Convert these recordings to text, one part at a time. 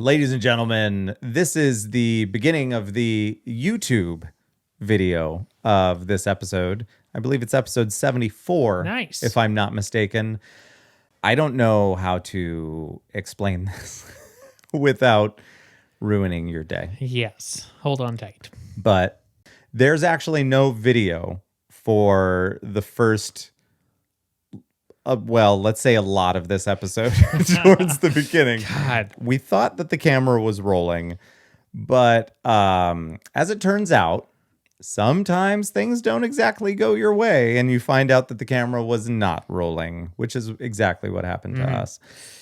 Ladies and gentlemen, this is the beginning of the YouTube video of this episode. I believe it's episode 74. Nice. If I'm not mistaken. I don't know how to explain this without ruining your day. Yes. Hold on tight. But there's actually no video for the first, let's say a lot of this episode towards the beginning. God. We thought that the camera was rolling, but as it turns out, sometimes things don't exactly go your way, and you find out that the camera was not rolling, which is exactly what happened to us.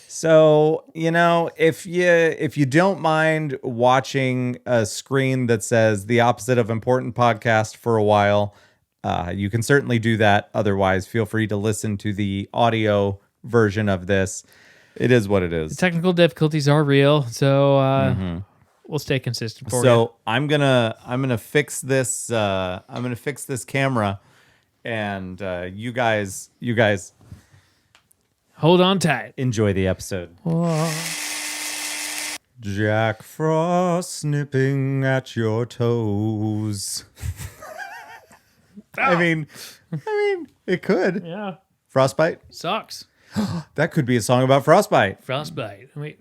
So, if you don't mind watching a screen that says the opposite of important podcast for a while, you can certainly do that. Otherwise, feel free to listen to the audio version of this. It is what it is. The technical difficulties are real, so we'll stay consistent for you. So I'm gonna fix this. I'm gonna fix this camera, and you guys Hold on tight. enjoy the episode. Whoa. Jack Frost nipping at your toes. I mean, it could. Yeah. Frostbite. Sucks. That could be a song about frostbite. Frostbite. Wait.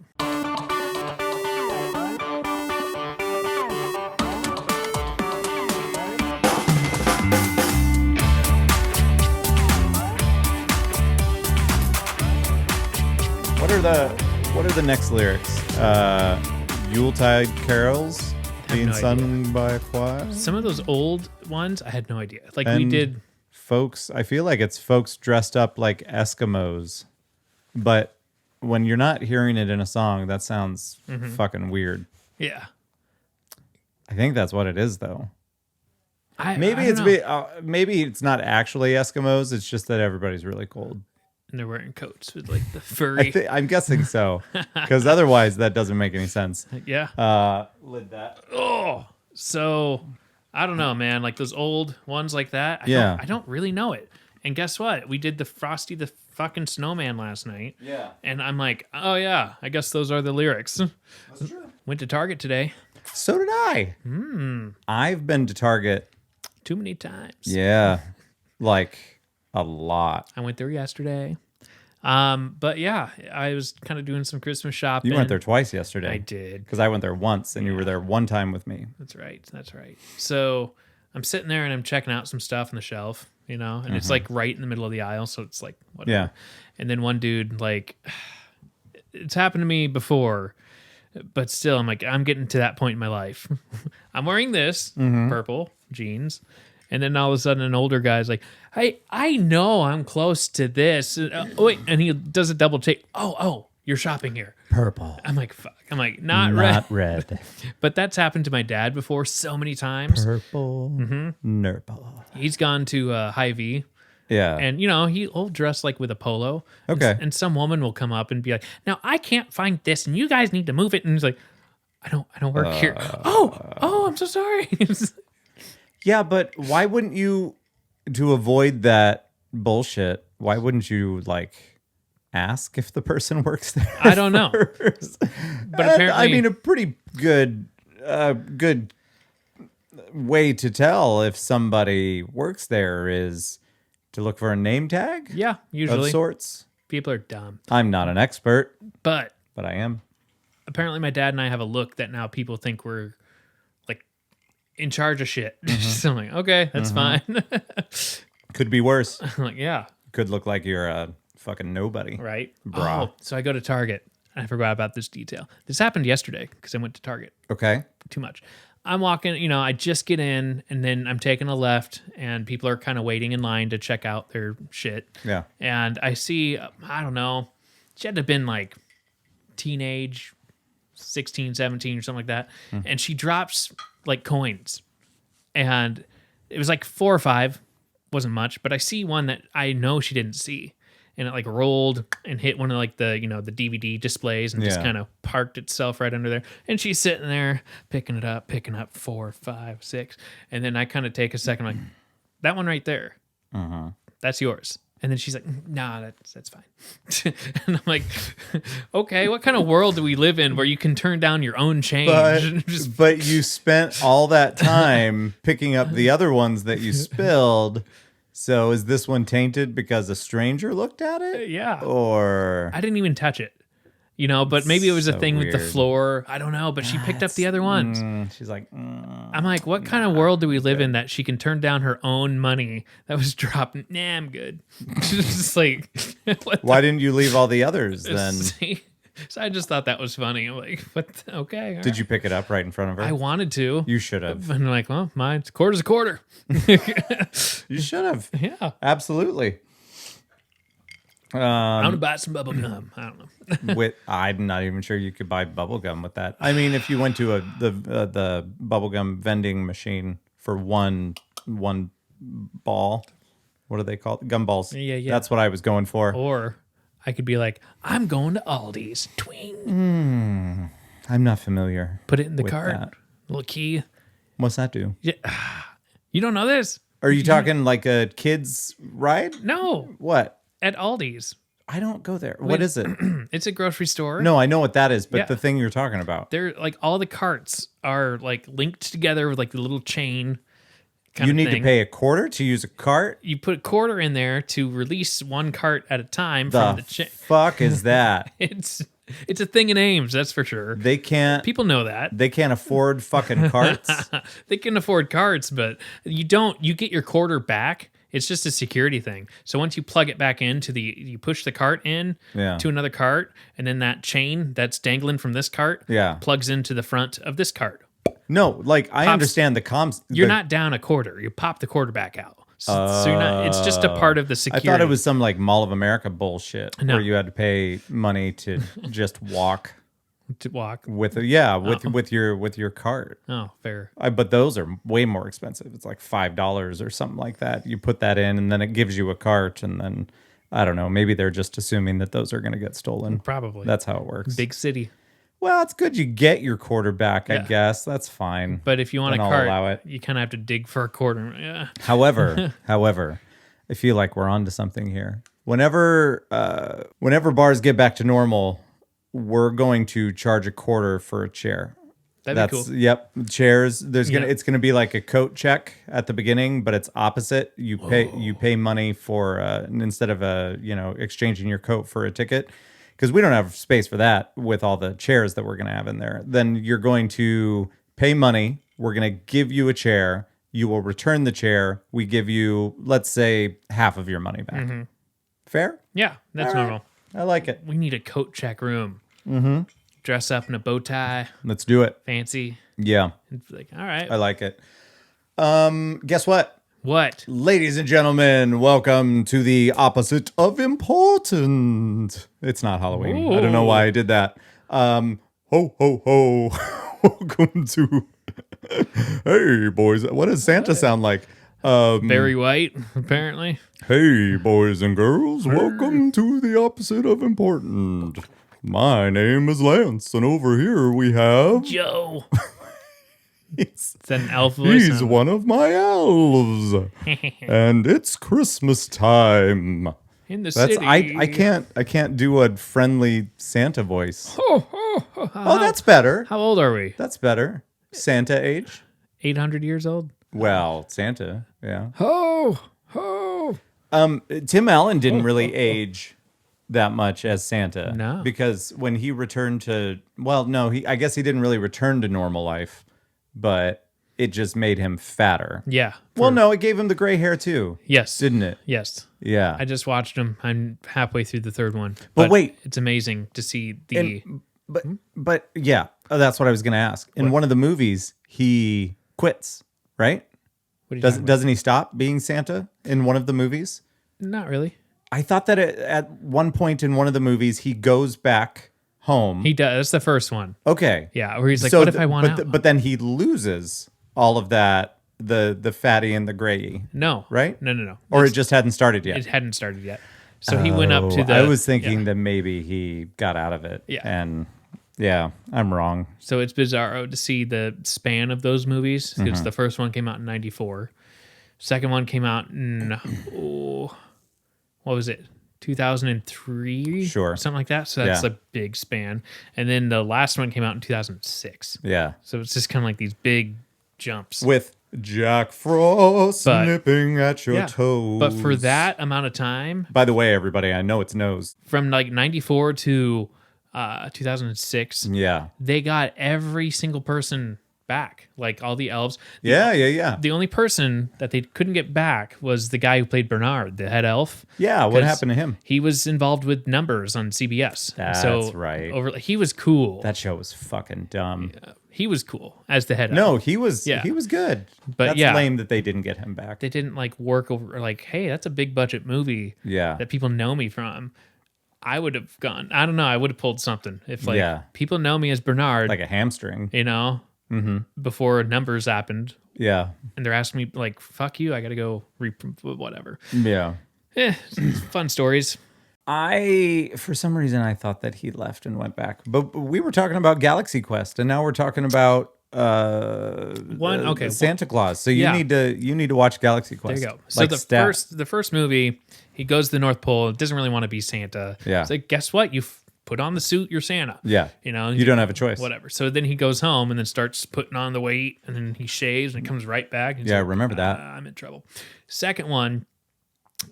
What are the next lyrics? Yuletide carols being no sung by a choir. Some of those old ones, I had no idea. Like we And did. folks. I feel like it's folks dressed up like Eskimos, but when you're not hearing it in a song, that sounds fucking weird. Yeah. I think that's what it is, though. Maybe Maybe it's not actually Eskimos. It's just that everybody's really cold. And they're wearing coats with like the furry. I'm guessing so, because otherwise that doesn't make any sense. Yeah. Lid that. Oh. So I don't know, man. Like those old ones like that. I don't really know it. And guess what? We did the Frosty the fucking Snowman last night. Yeah. And I'm like, oh yeah, I guess those are the lyrics. That's true. Went to Target today. So did I. I've been to Target. Too many times. Yeah, like a lot. I went there yesterday. But yeah, I was kind of doing some Christmas shopping. You went there twice yesterday. I did. Because I went there once, and you were there one time with me. That's right. So I'm sitting there and I'm checking out some stuff on the shelf, and it's like right in the middle of the aisle. So it's like, whatever. Yeah. And then one dude, like, it's happened to me before, but still, I'm like, I'm getting to that point in my life. I'm wearing this purple jeans. And then all of a sudden, an older guy's like, "Hey, I know I'm close to this." Wait, and he does a double take. Oh, you're shopping here. Purple. I'm like, fuck. I'm like, not red. But that's happened to my dad before so many times. Purple. Nurple. He's gone to Hy-Vee. Yeah. And, he'll dress like with a polo. Okay. And some woman will come up and be like, "Now, I can't find this, and you guys need to move it." And he's like, I don't work here. Oh, I'm so sorry. Yeah, but why wouldn't you, to avoid that bullshit, why wouldn't you, ask if the person works there? I don't know. First? But apparently... a pretty good way to tell if somebody works there is to look for a name tag? Yeah, usually. Of sorts. People are dumb. I'm not an expert, But I am. apparently my dad and I have a look that now people think we're in charge of shit. So I'm like, okay, that's fine. Could be worse. I'm like, yeah. Could look like you're a fucking nobody. Right. Brah. Oh, so I go to Target. I forgot about this detail. This happened yesterday because I went to Target. Okay. Too much. I'm walking, I just get in and then I'm taking a left and people are kind of waiting in line to check out their shit. Yeah. And I see, I don't know, she had to have been teenage, 16, 17 or something like that. And she drops coins. And it was 4 or 5. Wasn't much, but I see one that I know she didn't see. And it rolled and hit one of the the DVD displays and just kind of parked itself right under there. And she's sitting there picking up 4, 5, 6. And then I kind of take a second, that one right there, that's yours. And then she's like, nah, that's fine. And I'm like, okay, what kind of world do we live in where you can turn down your own change? But you spent all that time picking up the other ones that you spilled. So is this one tainted because a stranger looked at it? Yeah. Or I didn't even touch it. But maybe it was a So thing with the weird. floor. I don't know, but she picked up the other ones. She's like, I'm like, what kind of world do we live in that she can turn down her own money that was dropped? Nah, I'm good. She's just like, what why didn't you leave all the others then? See? So I just thought that was funny. I'm like, what? Okay. all Did right. you pick it up right in front of her? I wanted to. You should have. And I'm like, well, mine's quarter's a quarter. You should have. Yeah. Absolutely. I'm going to buy some bubble gum. I don't know. I'm not even sure you could buy bubble gum with that. I mean, if you went to the bubble gum vending machine for one ball, what are they called? Gumballs. Yeah. That's what I was going for. Or I could be like, I'm going to Aldi's. Twing. I'm not familiar. Put it in the with cart. that. Little key. What's that do? Yeah. You don't know this? Are you talking like a kid's ride? No. What? At Aldi's. I don't go there. What is it? It's a grocery store. No, I know what that is, but Yeah. the thing you're talking about. They're like all the carts are like linked together with like the little chain. You need thing. to pay a quarter to use a cart? You put a quarter in there to release one cart at a time The from the chain. fuck is that? It's a thing in Ames, that's for sure. They can't People know that. They can't afford fucking carts. They can afford carts, but you don't. You get your quarter back. It's just a security thing. So once you plug it back into you push the cart in Yeah. to another cart, and then that chain that's dangling from this cart Yeah. plugs into the front of this cart. No, like I understand the comms. You're not down a quarter. You pop the quarter back out. So you're not. It's just a part of the I security. thought it was some like Mall of America bullshit No. where you had to pay money to just walk to walk. with your cart. Oh, fair. But those are way more expensive. It's like $5 or something like that. You put that in, and then it gives you a cart, and then I don't know. Maybe they're just assuming that those are going to get stolen. Probably. That's how it works. Big city. Well, it's good you get your quarter back. I Yeah. guess that's fine. But if you want Then a I'll cart, allow it. you kind of have to dig for a quarter. Yeah. However, I feel like we're onto something here. Whenever bars get back to normal, we're going to charge a quarter for a chair. That'd be cool. Yep, chairs. Yeah. It's gonna be like a coat check at the beginning, but it's opposite. You pay money for instead of exchanging your coat for a ticket, because we don't have space for that with all the chairs that we're gonna have in there. Then you're going to pay money. We're gonna give you a chair. You will return the chair. We give you, let's say, half of your money back. Mm-hmm. Fair? Yeah, that's All right. normal. I like it. We need a coat check room. Mm-hmm. Dress up in a bow tie, Let's do it. fancy. Yeah, It's like, all right. I like it. Guess what? What? Ladies and gentlemen, welcome to the opposite of important. It's not Halloween. I don't know why I did that. Ho, ho, ho. Welcome to... Hey, boys. What does Santa sound like? Barry White, apparently. Hey, boys and girls. Welcome to the opposite of important. My name is Lance, and over here we have... Joe. He's Is that an elf voice? He's one of my elves. And it's Christmas time. In the That's city. I can't do a friendly Santa voice. Ho, ho, ho, Oh, that's better. How old are we? That's better. Santa age? 800 years old? Well, Santa, yeah. Ho, ho. Tim Allen didn't really age that much as Santa. No. Because when he returned to, I guess he didn't really return to normal life, but it just made him fatter. Yeah. Well, no, it gave him the gray hair too. Yes. Didn't it? Yes. Yeah. I just watched them. I'm halfway through the third one. But wait. It's amazing to see the... But yeah, that's what I was going to ask. In one of the movies, he quits, right? What are you talking about? Doesn't he stop being Santa in one of the movies? Not really. I thought that at one point in one of the movies, he goes back home. He does. That's the first one. Okay. Yeah, where he's like, what if I want out? But then he loses all of that, the fatty and the gray, No. right? No. Or it just hadn't started yet. It hadn't started yet. So he went up to the... I was thinking yeah. that maybe he got out of it. Yeah. And yeah, I'm wrong. So it's bizarro to see the span of those movies. Because the first one came out in 94. Second one came out in... what was it? 2003, Sure. something like that. So that's Yeah. a big span. And then the last one came out in 2006. Yeah. So it's just kind of like these big jumps. With Jack Frost But- nipping at your Yeah. toes. But for that amount of time, By the way, everybody, I know it's nose. from like 94 to 2006, Yeah. they got every single person back, like all the elves. Yeah. The only person that they couldn't get back was the guy who played Bernard, the head elf. Yeah, what 'Cause happened to him? He was involved with Numbers on CBS. That's right. He was cool. That show was fucking dumb. He was cool as the head elf. No, he was Yeah. he was good. But That's yeah. lame that they didn't get him back. They didn't like work over like, hey, that's a big budget movie Yeah. that people know me from. I would have gone. I don't know. I would have pulled something if like Yeah. people know me as Bernard, Like a hamstring. you know, before Numbers happened, Yeah. and they're asking me like, "Fuck you! I got to go whatever." Yeah. It's fun stories. For some reason, I thought that he left and went back. But we were talking about Galaxy Quest, and now we're talking about Santa Claus. So you need to watch Galaxy Quest. There you go. So Like the first movie, he goes to the North Pole. Doesn't really want to be Santa. Yeah. It's like, guess what? You put on the suit. You're Santa. Yeah. You know. You don't have a choice. Whatever. So then he goes home and then starts putting on the weight, and then he shaves and it comes right back. And he's Yeah, I like, remember that. I'm in trouble. Second one,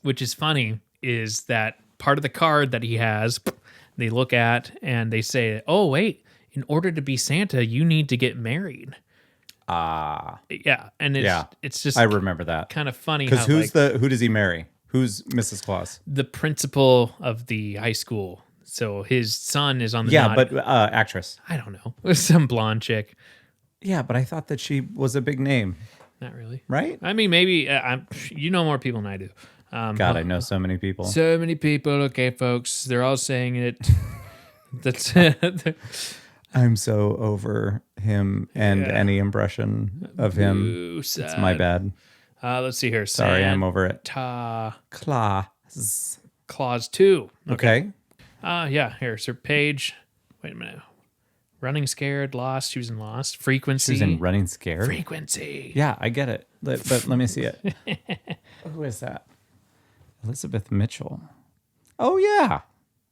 which is funny, is that part of the card that he has, they look at and they say, "Oh wait, in order to be Santa, you need to get married." Yeah, and it's just I remember that. kind of funny Because how who does he marry? Who's Mrs. Claus? the principal of the high school. So his son is on the Yeah, naughty- but actress. I don't know, some blonde chick. Yeah, but I thought that she was a big name, Not really. right? I mean, maybe you know more people than I do. God, I know so many people. So many people. Okay, folks, they're all saying it. That's I'm so over him and any impression of him. It's my bad. Let's see here. Sorry, I'm over it. Santa Claus. Claus 2. Okay. Yeah, here, Sir Paige. Wait a minute. Running Scared, Lost. She was in Lost. Frequency. She was in Running Scared. Frequency. Yeah, I get it. But let me see it. Who is that? Elizabeth Mitchell. Oh, yeah.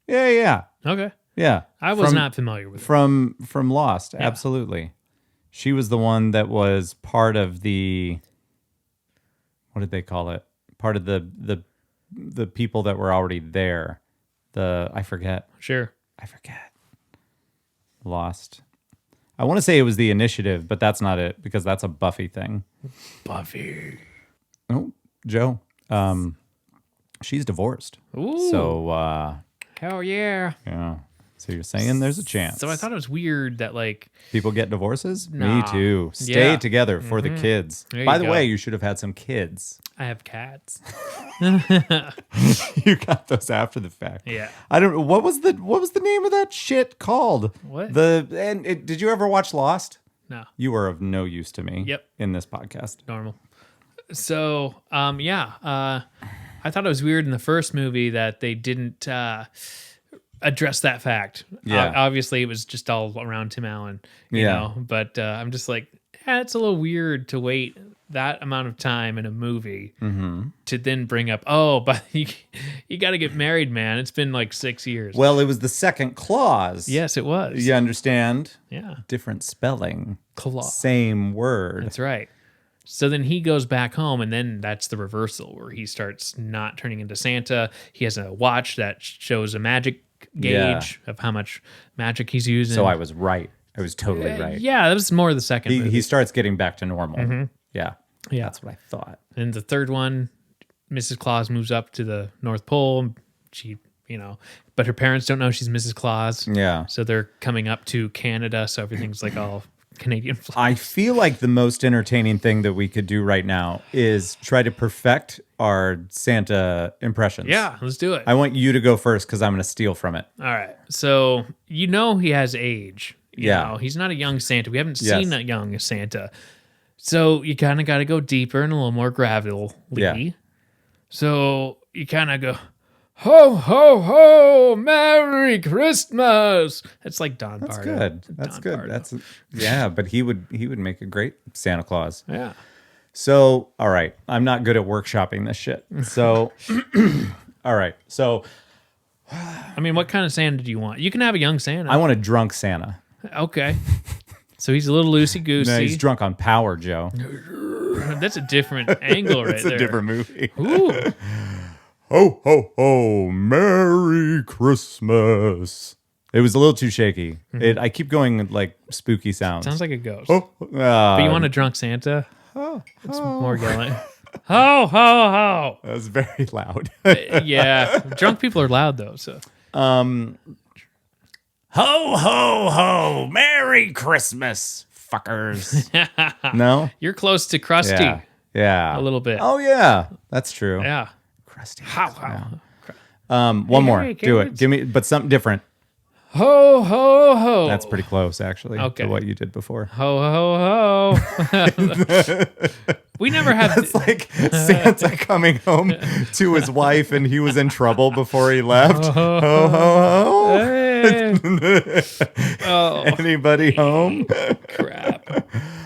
Yeah. Okay. Yeah. I was not familiar with it. From Lost, absolutely. She was the one that was part of the, what did they call it? Part of the people that were already there. I forget. Sure. Lost. I want to say it was the Initiative, but that's not it because that's a Buffy thing. Buffy. Oh, Joe. She's divorced. Ooh. So Hell yeah. yeah. So you're saying there's a chance. So I thought it was weird that like people get divorces? Nah. Me too. Stay Yeah. together for the kids. There By you the go. way, you should have had some kids. I have cats. You got those after the fact. Yeah. I don't. What was the name of that shit called? What? Did you ever watch Lost? No. You are of no use to me. Yep. In this podcast. Normal. So, I thought it was weird in the first movie that they didn't address that fact. Yeah. Obviously, it was just all around Tim Allen, you Yeah. know. But I'm just like, it's a little weird to wait that amount of time in a movie to then bring up, but you got to get married, man. It's been like 6 years. Well, it was the second clause. Yes, it was. You understand? Yeah. Different spelling. Claus. Same word. That's right. So then he goes back home, and then that's the reversal where he starts not turning into Santa. He has a watch that shows a magic gauge of how much magic he's using. So I was right. I was totally right. Yeah, that was more the second movie. He starts getting back to normal. Mm-hmm. Yeah. Yeah. That's what I thought. And the third one, Mrs. Claus moves up to the North Pole. She, but her parents don't know she's Mrs. Claus. Yeah. So they're coming up to Canada, so everything's like all Canadian flag. I feel like the most entertaining thing that we could do right now is try to perfect our Santa impressions. Yeah, let's do it. I want you to go first because I'm going to steal from it. All right. So, he has age. You Yeah. know, he's not a young Santa. We haven't Yes. seen a young Santa. So, you kind of got to go deeper and a little more gravely. Yeah. So, you kind of go, ho, ho, ho, Merry Christmas. That's like Don That's Bardo. good. That's Don good. Bardo. But he would make a great Santa Claus. Yeah. So, all right, I'm not good at workshopping this shit. So, All right. So I mean, what kind of Santa do you want? You can have a young Santa. I want a drunk Santa. Okay. So he's a little loosey-goosey. No, he's drunk on power, Joe. That's a different angle right It's there. a different movie. Ooh. Ho, ho, ho. Merry Christmas. It was a little too shaky. I keep going like spooky sounds. Sounds like a ghost. Oh, But you want a drunk Santa? It's more yelling. Ho, ho, ho. that was very loud. Yeah. Drunk people are loud, though. So Ho, ho, ho. Merry Christmas, fuckers. No? you're close to Krusty. Yeah. Yeah. A little bit. Oh, yeah. That's true. Yeah. Crusty. How, how. One more. hey, Do it. kids. Give me, but something different. Ho, ho, ho. That's pretty close, actually, Okay. to what you did before. Ho, ho, ho. We never had. It's like Santa coming home to his wife, and he was in trouble before he left. Ho, ho, ho. Hey. Oh, Anybody home? crap.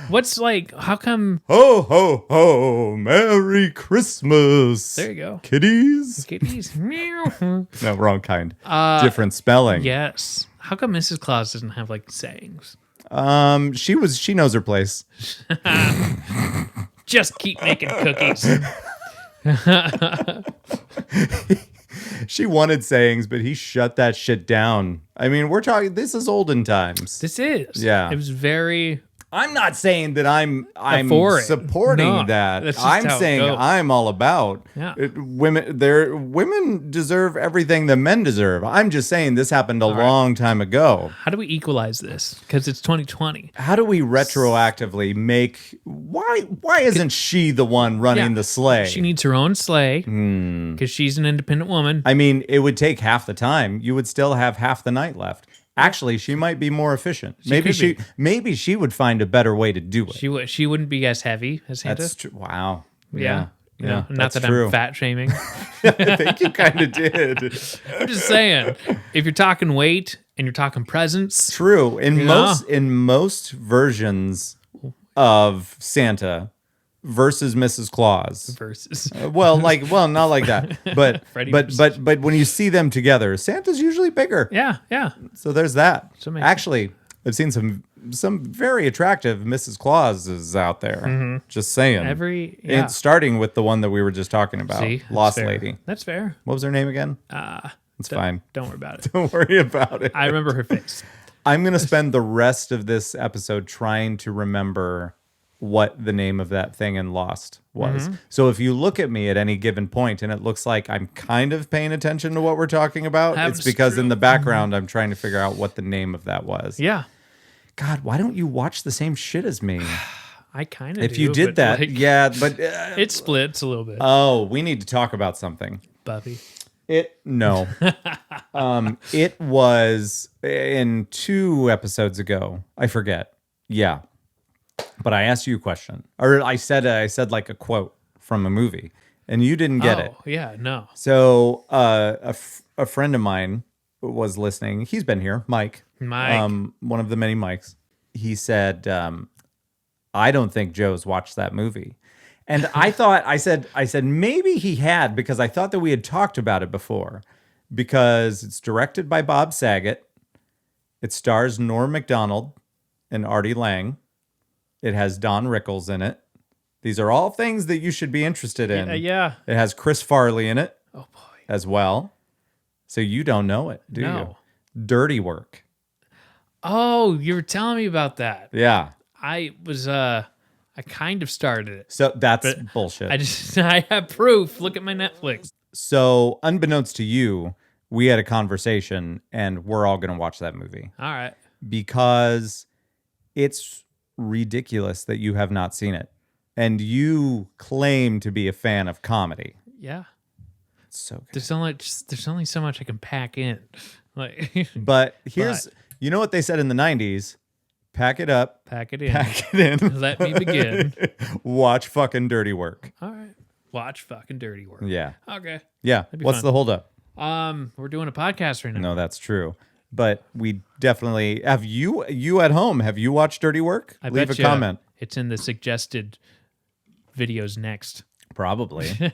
What's like, how come? Ho, ho, ho. Merry Christmas. There you go. Kitties? Kitties. Meow. No, wrong kind. Different spelling. Yes. How come Mrs. Claus doesn't have like sayings? She knows her place. Just keep making cookies. She wanted sayings, but he shut that shit down. I mean, we're talking, this is olden times. This is. Yeah. It was very. I'm not saying that I'm For it. supporting No, that. that's just I'm how it saying goes. I'm all about Yeah. women deserve everything that men deserve. I'm just saying this happened a long time ago. How do we equalize this? Because it's 2020. How do we retroactively make why isn't she the one running Yeah. the sleigh? She needs her own sleigh because she's an independent woman. I mean, it would take half the time. You would still have half the night left. Actually, she might be more efficient. Maybe she would find a better way to do it. She wouldn't be as heavy as Santa. That's true. Wow. Yeah. Yeah. Not that's that true. I'm fat shaming. I think you kind of did. I'm just saying, if you're talking weight and you're talking presents, True. In Yeah. most versions of Santa versus Mrs. Claus. versus Well, not like that. But Freddie but versus- but when you see them together, Santa's usually bigger. yeah. So there's that. So makes Actually, I've seen some very attractive Mrs. Clauses out there. Just saying. And starting with the one that we were just talking about, See? That's Lost fair. Lady. That's fair. What was her name again? It's fine. Don't worry about it. Don't worry about it. I remember her face. I'm going to spend the rest of this episode trying to remember what the name of that thing in Lost was. So if you look at me at any given point and it looks like I'm kind of paying attention to what we're talking about, Happens it's because true. in the background I'm trying to figure out what the name of that was. Yeah. God, why don't you watch the same shit as me? I kind of If you did that, yeah, but it splits a little bit. oh, we need to talk about something. Buffy. No. It was in 2 episodes ago. I forget. Yeah. But I asked you a question. Or I said like a quote from a movie and you didn't get it. Yeah, no. So a friend of mine was listening. He's been here, Mike. One of the many Mikes. He said, I don't think Joe's watched that movie. And I said maybe he had, because I thought that we had talked about it before, because it's directed by Bob Saget. It stars Norm Macdonald and Artie Lang. It has Don Rickles in it. These are all things that you should be interested in. Yeah. It has Chris Farley in it Oh boy. as well. So you don't know it, do No. you? Dirty Work. Oh, you were telling me about that. Yeah. I kind of started it. So that's bullshit. I have proof. Look at my Netflix. So unbeknownst to you, we had a conversation and we're all going to watch that movie All right. because it's ridiculous that you have not seen it. And you claim to be a fan of comedy. Yeah. It's so good. There's only so much I can pack in. Like But you know what they said in the 90s? Pack it up. pack it in. Pack it in. Let me begin. Watch fucking Dirty Work. All right. Watch fucking Dirty Work. Yeah. Okay. Yeah. be What's fun. the holdup? We're doing a podcast right now. No, that's true. But we definitely have you at home. Have you watched Dirty Work? I Leave bet a comment. It's in the suggested videos next. Probably.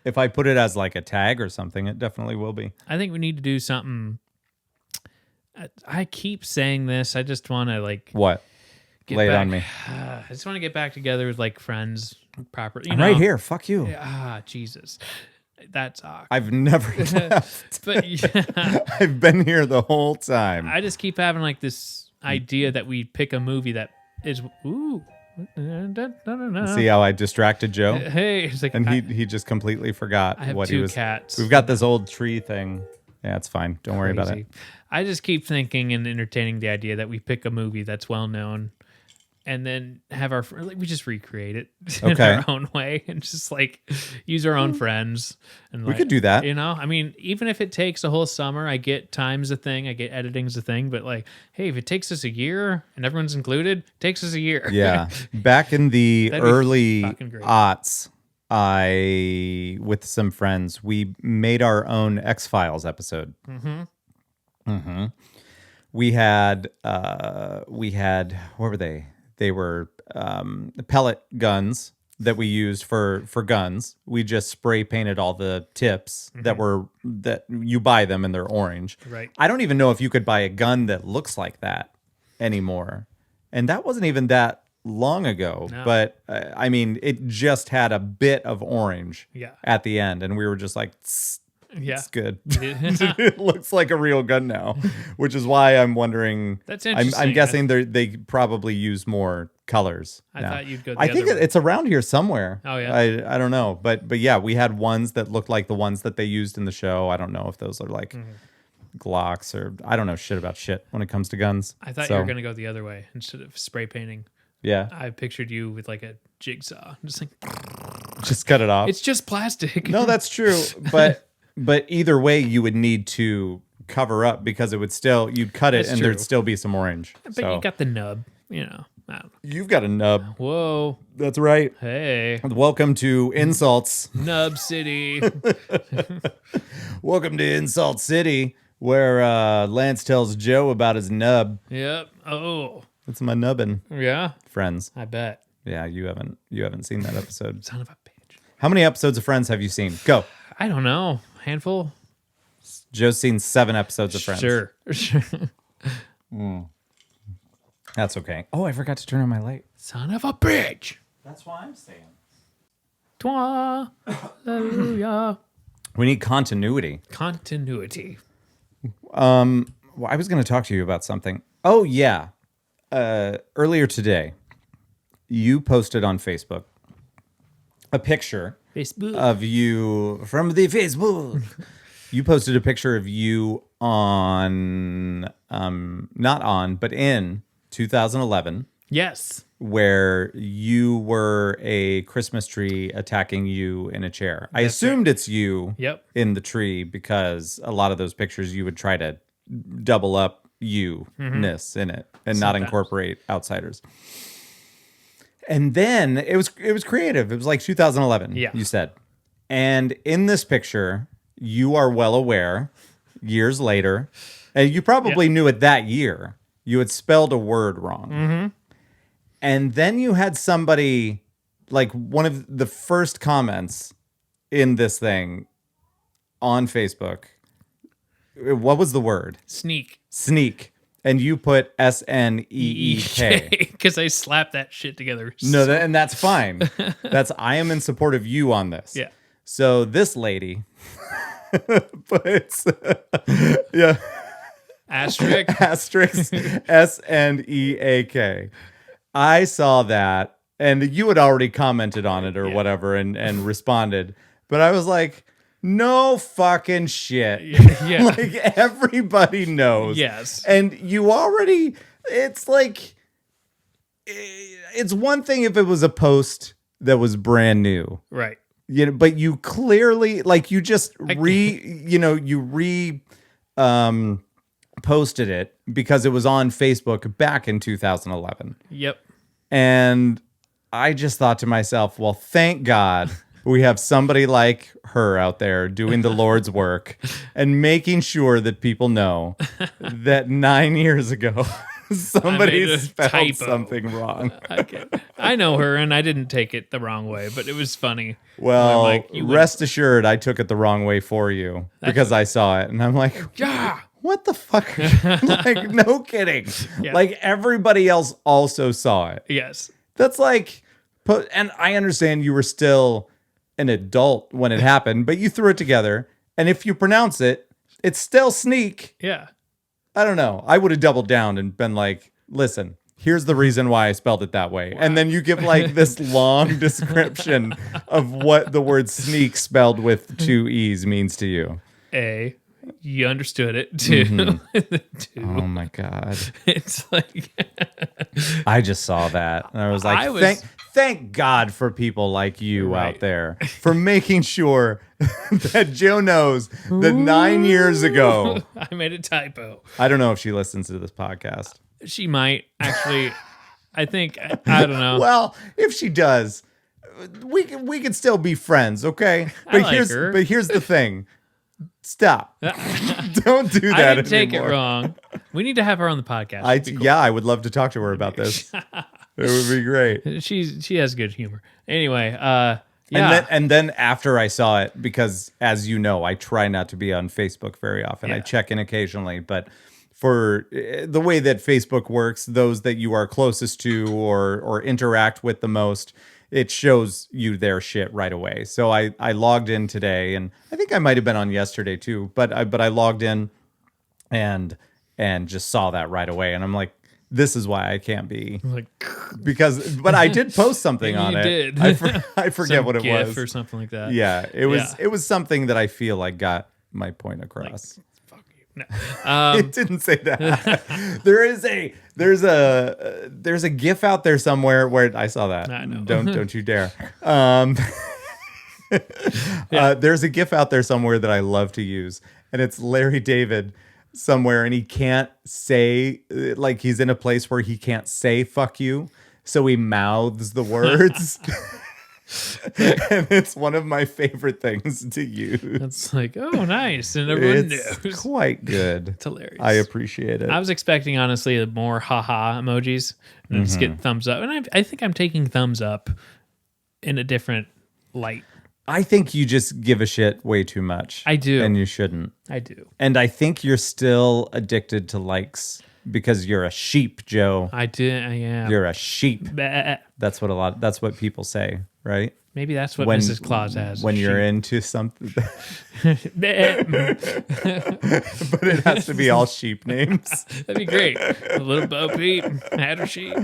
If I put it as like a tag or something, it definitely will be. I think we need to do something. I keep saying this. I just want to like What? Lay it on me. I just want to get back together with like friends proper. I'm right here. Fuck you. Jesus. That sucks. I've never left. But yeah, I've been here the whole time. I just keep having like this idea that we pick a movie that is See how I distracted Joe? Hey, it's like And he just completely forgot I have what he two was. cats. We've got this old tree thing. Yeah, it's fine. Don't worry about it. I just keep thinking and entertaining the idea that we pick a movie that's well known, and then have we just recreate it in our own way, and just like use our own friends. And We could do that. You know, I mean, even if it takes a whole summer, I get time's a thing, I get editing's a thing, but like, hey, if it takes us a year and everyone's included, it takes us a year. Yeah. Back in the That'd be early fucking great. aughts, with some friends, we made our own X-Files episode. We had what were they? They were pellet guns that we used for guns. We just spray painted all the tips that you buy them and they're orange. Right. I don't even know if you could buy a gun that looks like that anymore. And that wasn't even that long ago. No. But I mean, it just had a bit of orange at the end. And we were just like, "Tss, Yeah. it's good." It looks like a real gun now, which is why I'm wondering. That's interesting. I'm guessing they probably use more colors. I thought you'd go the I think other way. it's around here somewhere. Oh, yeah? I don't know, but yeah, we had ones that looked like the ones that they used in the show. I don't know if those are like Glocks or I don't know shit about shit when it comes to guns. I thought you were gonna go the other way instead of spray painting. Yeah, I pictured you with like a jigsaw, just like just cut it off. it's just plastic. No, that's true, but either way, you would need to cover up because it would still you'd cut it That's and true. there'd still be some orange. But So you got the nub, you know. I don't know. you've got a nub. Whoa, That's right. hey, Welcome to Insults. Nub City. Welcome to Insult City, where Lance tells Joe about his nub. Yep. Oh, It's my nubbin, yeah. Friends. I bet. Yeah, you haven't seen that episode. Son of a bitch. How many episodes of Friends have you seen? Go. I don't know. Handful. Joe's seen 7 episodes of Friends. Sure. That's okay. Oh, I forgot to turn on my light. Son of a bitch. That's why I'm saying. Twa. Hallelujah. We need continuity. Continuity. Well, I was going to talk to you about something. Oh, yeah. Earlier today, you posted on Facebook a picture Facebook. of you from the Facebook. You posted a picture of you on, not on, but in 2011, Yes. where you were a Christmas tree attacking you in a chair. I assumed it's you Yep. in the tree because a lot of those pictures you would try to double up you-ness in it and not Sometimes. incorporate outsiders. And then it was creative. It was like 2011, Yeah. you said. And in this picture, you are well aware, years later, and you probably knew it that year, you had spelled a word wrong. And then you had somebody, like one of the first comments in this thing on Facebook. What was the word? Sneak. Sneak. And you put SNEEK. Because I slapped that shit together. No, and that's fine. I am in support of you on this. Yeah. So this lady puts, yeah, Asterisk. asterisk SNEAK. I saw that, and you had already commented on it or whatever and responded. But I was like, no fucking shit. Yeah. Like everybody knows. Yes. And you already, it's like, it's one thing if it was a post that was brand new. Right. You know, but you clearly like you just posted it because it was on Facebook back in 2011. Yep. And I just thought to myself, well, thank God we have somebody like her out there doing the Lord's work and making sure that people know that 9 years ago, Somebody a spelled typo. something wrong. Okay. I know her, and I didn't take it the wrong way, but it was funny. Well, I'm like, you went- rest assured, I took it the wrong way for you because I saw it, and I'm like, Yeah. what the fuck? Like, no kidding. Yeah. Like, everybody else also saw it. Yes. That's like, and I understand you were still an adult when it happened, but you threw it together, and if you pronounce it, it's still sneak. Yeah. I don't know. I would have doubled down and been like, listen, here's the reason why I spelled it that way. And then you give like this long description of what the word sneak spelled with 2 E's means to you. A, you understood it. 2, two, Oh my God. it's like I just saw that. And I was like, thank God for people like you out there for making sure that Joe knows that 9 years ago. I made a typo. I don't know if she listens to this podcast. She might actually. I think I don't know. Well, if she does, we can still be friends, okay? But like her. here's the thing. Stop. Don't do that I didn't take it anymore. wrong. We need to have her on the podcast. I It'd be cool. yeah, I would love to talk to her about this. It would be great. She has good humor. Anyway, yeah. And then after I saw it, because as you know, I try not to be on Facebook very often. Yeah. I check in occasionally, but for the way that Facebook works, those that you are closest to or interact with the most, it shows you their shit right away. So I logged in today, and I think I might have been on yesterday too, but I logged in and just saw that right away, and I'm like, this is why I can't be Like, but I did post something on You it. did. I forget some what it GIF was or something like that. Yeah, it was something that I feel like got my point across. Fuck you. No. It didn't say that. there's a GIF out there somewhere where I saw that. I know. Don't you dare. There's a GIF out there somewhere that I love to use, and it's Larry David somewhere, and he can't say, like, he's in a place where he can't say "fuck you," so he mouths the words. And it's one of my favorite things to use. It's like, oh, nice, and everyone It's knows. quite good. It's hilarious. I appreciate it. I was expecting, honestly, more haha emojis and just get thumbs up. And I think I'm taking thumbs up in a different light. I think you just give a shit way too much. I do. And you shouldn't. I do. And I think you're still addicted to likes because you're a sheep, Joe. I am. You're a sheep. Bleh. That's what people say, right? Maybe that's what Mrs. Claus has. When you're into something. But it has to be all sheep names. That'd be great. A little Bo Peep, Hatter Sheep.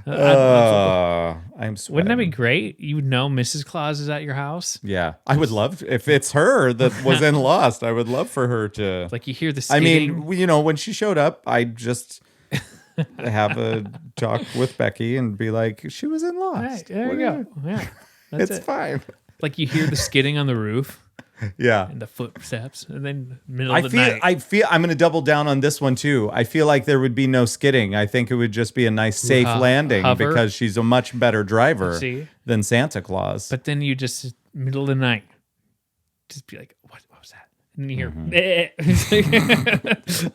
I'm sweating. Wouldn't that be great? You would know Mrs. Claus is at your house. Yeah. I would love, if it's her that was in Lost, I would love for her to. Like you hear the I skidding. mean, when she showed up, I just have a talk with Becky and be like, she was in Lost. Right, there What you are go. Yeah, that's It's it. fine. Like you hear the skidding on the roof Yeah. and the footsteps, and then middle of the night. I feel I'm going to double down on this one too. I feel like there would be no skidding. I think it would just be a nice safe landing hover. because she's a much better driver See? than Santa Claus. But then you just middle of the night, just be like, what was that? And then you hear, "Eh."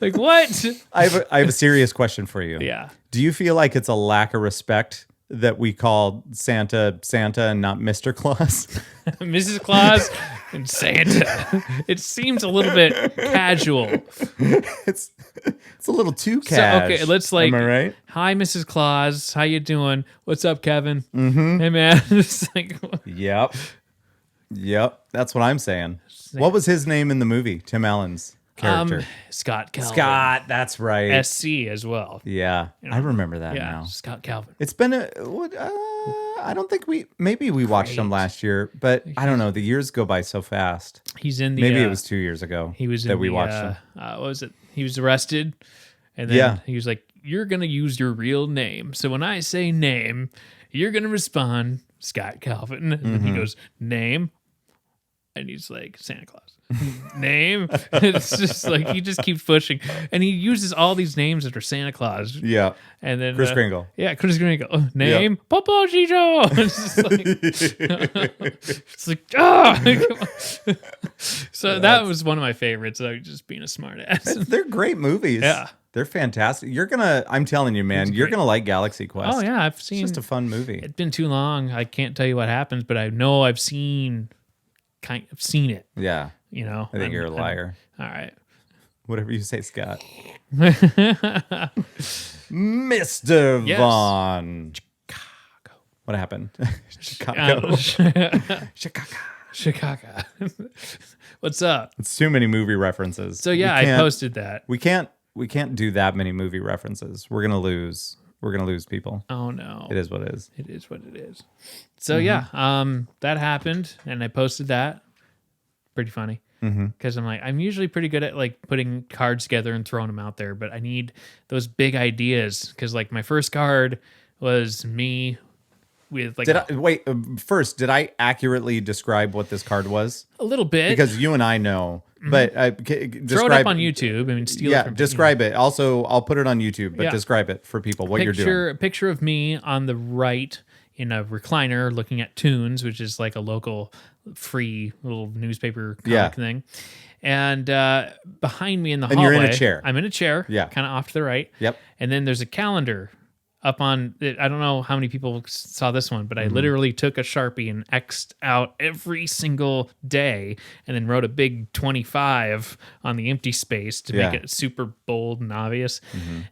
Like what? I have a serious question for you. Yeah. Do you feel like it's a lack of respect that we call Santa and not Mr. Claus? Mrs. Claus and Santa. It seems a little bit casual. It's a little too So, cash. okay, let's like, Am I right? hi, Mrs. Claus. How you doing? What's up, Kevin? Mm-hmm. Hey, man. It's like, Yep. That's what I'm saying. What was his name in the movie? Tim Allen's character. Scott Calvin. Scott. That's right. SC as well. Yeah, I remember that Yeah, now. Scott Calvin. It's been I don't think maybe we watched him last year, but I don't know. The years go by so fast. He's in the. Maybe it was 2 years ago. He was that in we the, watched him. what was it? He was arrested, and then he was like, "You're gonna use your real name. So when I say name, you're gonna respond Scott Calvin." And then he goes, "Name," and he's like, "Santa Claus." Name. It's just like he just keeps pushing, and he uses all these names that are Santa Claus. Yeah, And then Kris Kringle. Yeah, Kris Kringle. Oh, name Popo Chicho. It's like so that was one of my favorites. Like just being a smart ass. They're great movies. Yeah. They're fantastic. I'm telling you, man, you're great. gonna like Galaxy Quest. Oh yeah, I've It's seen. just a fun movie. It's been too long. I can't tell you what happens, but I know I've seen it. Yeah. You know, I think you're a liar. All right. Whatever you say, Scott. Mr. Yes. Vaughn. Chicago. What happened? Chicago. Chicago. Chicago. What's up? It's too many movie references. So yeah, I posted that. We can't do that many movie references. We're gonna lose people. Oh no. It is what it is. It is what it is. So yeah, that happened, and I posted that. Pretty funny. Because I'm like, I'm usually pretty good at like putting cards together and throwing them out there, but I need those big ideas. Because like my first card was me with like first, did I accurately describe what this card was? a little bit. Because you and I know, but throw it up on YouTube. I mean, steal it from describe it. Also, I'll put it on YouTube, but describe it for people what you're doing. A picture of me on the right in a recliner looking at Toons, which is like a local free little newspaper comic thing. And behind me in the hallway, you're in a chair. I'm in a chair, Yeah. kind of off to the right. Yep. And then there's a calendar up on it. I don't know how many people saw this one, but I literally took a Sharpie and X'd out every single day and then wrote a big 25 on the empty space to make it super bold and obvious.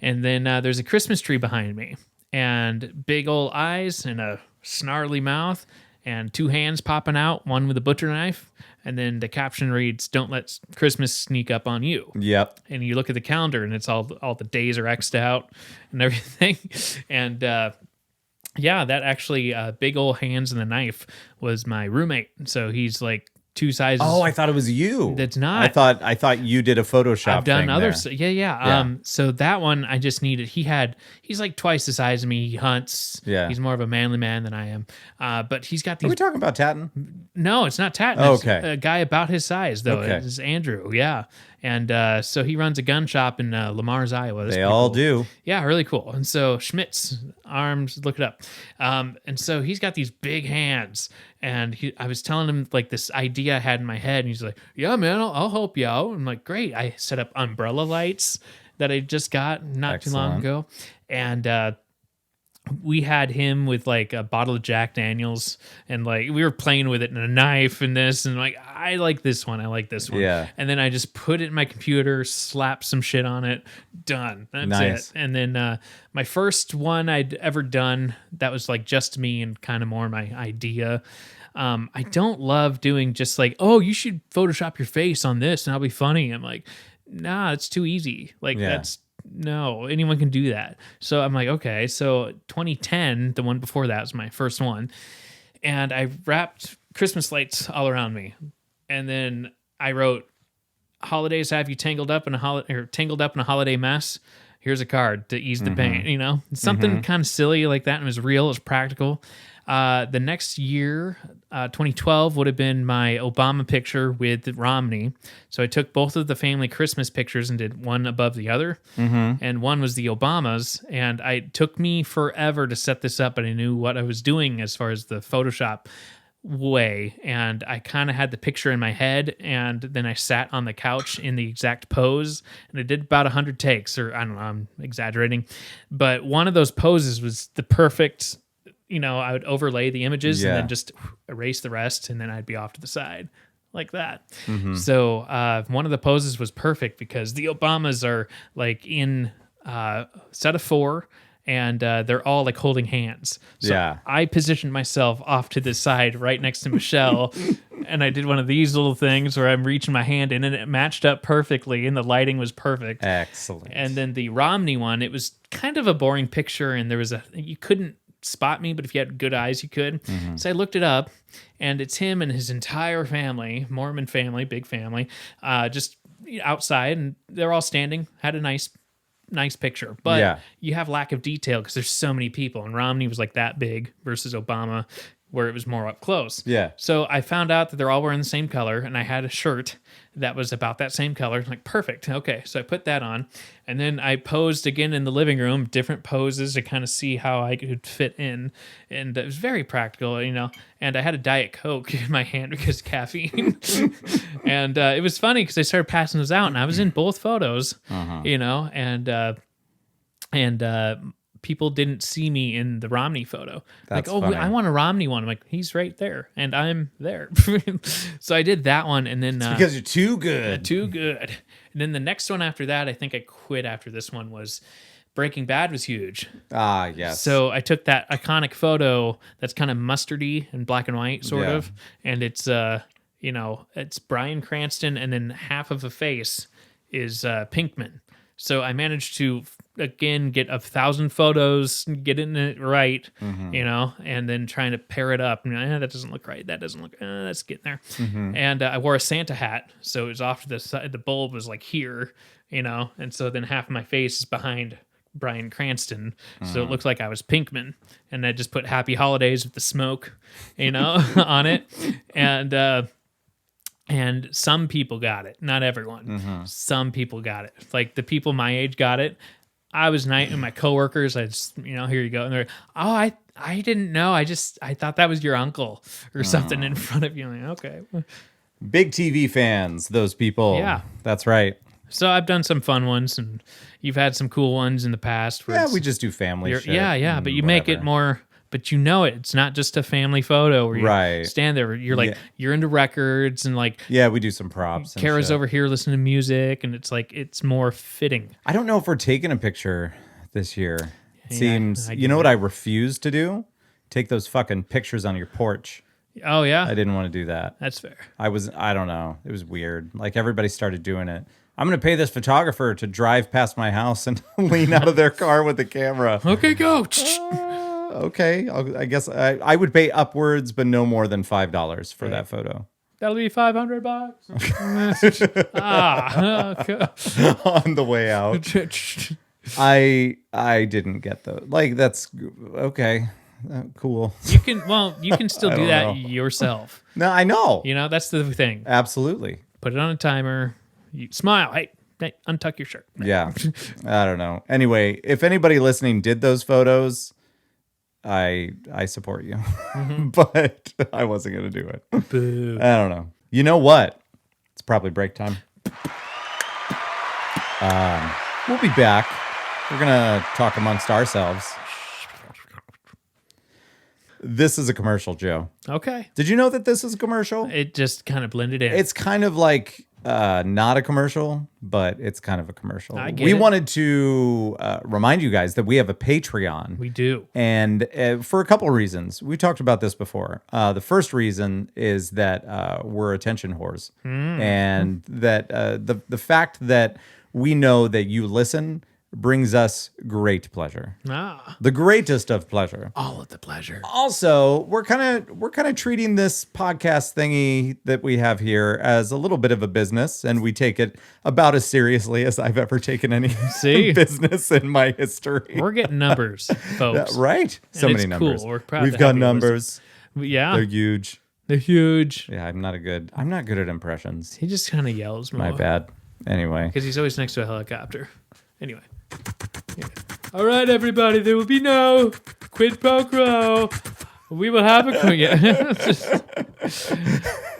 And then there's a Christmas tree behind me and big old eyes and a snarly mouth and two hands popping out, one with a butcher knife. And then the caption reads, "Don't let Christmas sneak up on you." Yep. And you look at the calendar and it's all the days are X'd out and everything. And yeah, that actually big old hands and the knife was my roommate. So he's like two sizes. Oh, I thought it was you. That's not. I thought you did a Photoshop. I've done thing other. there. Yeah. So that one I just needed. He's like twice the size of me. He hunts. Yeah. He's more of a manly man than I am. But he's got Are these. we talking about Tatton? No, it's not Tatton. Oh, It's okay. a guy about his size though. Okay. It's Andrew. Yeah. And so he runs a gun shop in Lamar's, Iowa. That's They pretty all cool. do. Yeah, really cool. And so Schmitz arms, look it up. And so he's got these big hands. And I was telling him like this idea I had in my head, and he's like, "Yeah, man, I'll help you out." I'm like, "Great!" I set up umbrella lights that I just got not too long ago, and we had him with like a bottle of Jack Daniels, and like we were playing with it and a knife and this, and like I like this one, Yeah. and then I just put it in my computer, slapped some shit on it, done. That's Nice. it. And then my first one I'd ever done that was like just me and kind of more my idea. I don't love doing just like, oh, you should Photoshop your face on this and I'll be funny. I'm like, nah, it's too easy. Like no, anyone can do that. So I'm like, okay. So 2010, the one before that was my first one. And I wrapped Christmas lights all around me. And then I wrote, "Holidays have you tangled up in a holiday mess. Here's a card to ease the pain." You know, something kind of silly like that, and it was real, it was practical. The next year, 2012 would have been my Obama picture with Romney. So I took both of the family Christmas pictures and did one above the other. And one was the Obamas. And it took me forever to set this up, but I knew what I was doing as far as the Photoshop way. And I kind of had the picture in my head, and then I sat on the couch in the exact pose, and I did about 100 takes, or I don't know, I'm exaggerating. But one of those poses was the perfect... I would overlay the images and then just erase the rest, and then I'd be off to the side like that. So one of the poses was perfect because the Obamas are like in set of four, and they're all like holding hands. So I positioned myself off to the side right next to Michelle, and I did one of these little things where I'm reaching my hand in, and it matched up perfectly, and the lighting was perfect. Excellent. And then the Romney one, it was kind of a boring picture, and you couldn't spot me, but if you had good eyes, you could. So I looked it up, and it's him and his entire family, Mormon family, big family, just outside, and they're all standing. Had a nice picture, but you have lack of detail because there's so many people, and Romney was like that big versus Obama. where it was more up close. Yeah. So I found out that they're all wearing the same color, and I had a shirt that was about that same color. Like, perfect. Okay. So I put that on, and then I posed again in the living room, different poses to kind of see how I could fit in. And it was very practical, you know. And I had a Diet Coke in my hand because caffeine. And it was funny because I started passing those out, and I was in both photos, you know, and people didn't see me in the Romney photo. That's like, oh, funny. I want a Romney one. I'm like, he's right there, and I'm there. So I did that one, and then Because you're too good. too good. And then the next one after that, I think I quit after this one, was Breaking Bad was huge. Ah, yes. So I took that iconic photo that's kind of mustardy and black and white, sort Yeah. of, and it's you know, it's Bryan Cranston, and then half of a face is Pinkman. So I managed to again get 1,000 photos, get it right, you know, and then trying to pair it up. That doesn't look right. That doesn't look. That's getting there. And I wore a Santa hat, so it was off to the side. The bulb was like here, you know, and so then half my face is behind Bryan Cranston, so it looks like I was Pinkman, and I just put Happy Holidays with the smoke, you know, on it, and some people got it, not everyone. Some people got it, like the people my age got it. I was nice, and my coworkers, I just, you know, here you go, and they're, oh, I didn't know, I thought that was your uncle or something in front of you. I'm like, okay, Big TV fans, those people. Yeah. That's right. so I've done some fun ones, and you've had some cool ones in the past. Where Yeah, it's- we just do family shit. yeah, but and you make it whatever. more. But you know it. It's not just a family photo where you Right. stand there. You're like, Yeah. you're into records, and like Yeah, we do some props. and Kara's shit. over here listening to music, and it's like, it's more fitting. I don't know if we're taking a picture this year. It Yeah, seems. I You get know it. what I refuse to do? Take those fucking pictures on your porch. Oh, yeah. I didn't want to do that. That's fair. I don't know. It was weird. Like everybody started doing it. I'm going to pay this photographer to drive past my house and lean out of their car with the camera. Okay, go. Okay. I guess I would pay upwards, but no more than $5 for that photo. That'll be $500. Okay. On the way out. I didn't get those. Like, that's okay. Cool. You can still do don't that know. yourself. No, I know. You know, that's the thing. Absolutely. Put it on a timer. You smile. Hey, untuck your shirt. Yeah. I don't know. Anyway, if anybody listening did those photos, I support you. But I wasn't going to do it. Boo. I don't know. You know what? It's probably break time. We'll be back. We're going to talk amongst ourselves. This is a commercial, Joe. Okay. Did you know that this is a commercial? It just kind of blended in. It's kind of like not a commercial, but it's kind of a commercial. I get We it. wanted to remind you guys that we have a Patreon. We do. And for a couple of reasons. We talked about this before. The first reason is that we're attention whores. And that the fact that we know that you listen brings us great pleasure. The greatest of pleasure. All of the pleasure. Also, we're kind of treating this podcast thingy that we have here as a little bit of a business, and we take it about as seriously as I've ever taken any See? business in my history. We're getting numbers, folks. Right? So And many it's cool. numbers. We're proud We've to got have you numbers. Yeah. They're huge. They're huge. Yeah, I'm not good at impressions. He just kind of yells more. My bad. Anyway, Because he's always next to a helicopter. Anyway. Yeah. All right, everybody. There will be no quid pro quo. We will have a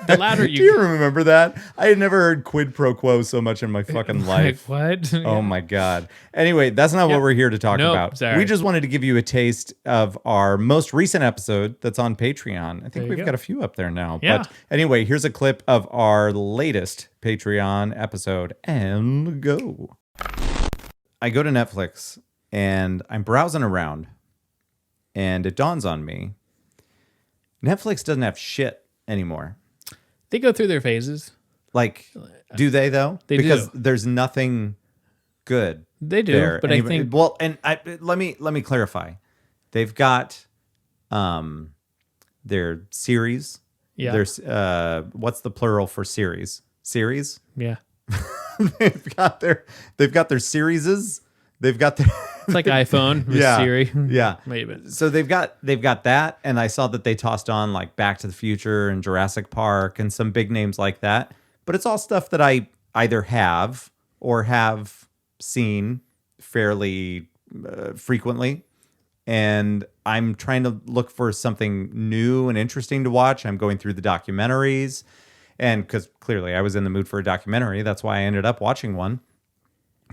the louder do you remember that? I had never heard quid pro quo so much in my fucking life. Like, what? Oh my God. Anyway, that's not what we're here to talk Nope, about. sorry. We just wanted to give you a taste of our most recent episode that's on Patreon. I think There you we've go. got a few up there now. Yeah. But anyway, here's a clip of our latest Patreon episode, and go. I go to Netflix and I'm browsing around, and it dawns on me Netflix doesn't have shit anymore. They go through their phases. Like, do they though? They because do. there's nothing good. They do, there. but I think Let me clarify. They've got their series. Yeah. There's what's the plural for series? Series. yeah. they've got their serieses. They've got It's like iPhone with Yeah. Siri. Yeah. Maybe. So they've got that, and I saw that they tossed on like Back to the Future and Jurassic Park and some big names like that. But it's all stuff that I either have or have seen fairly frequently. And I'm trying to look for something new and interesting to watch. I'm going through the documentaries, and because clearly I was in the mood for a documentary, that's why I ended up watching one.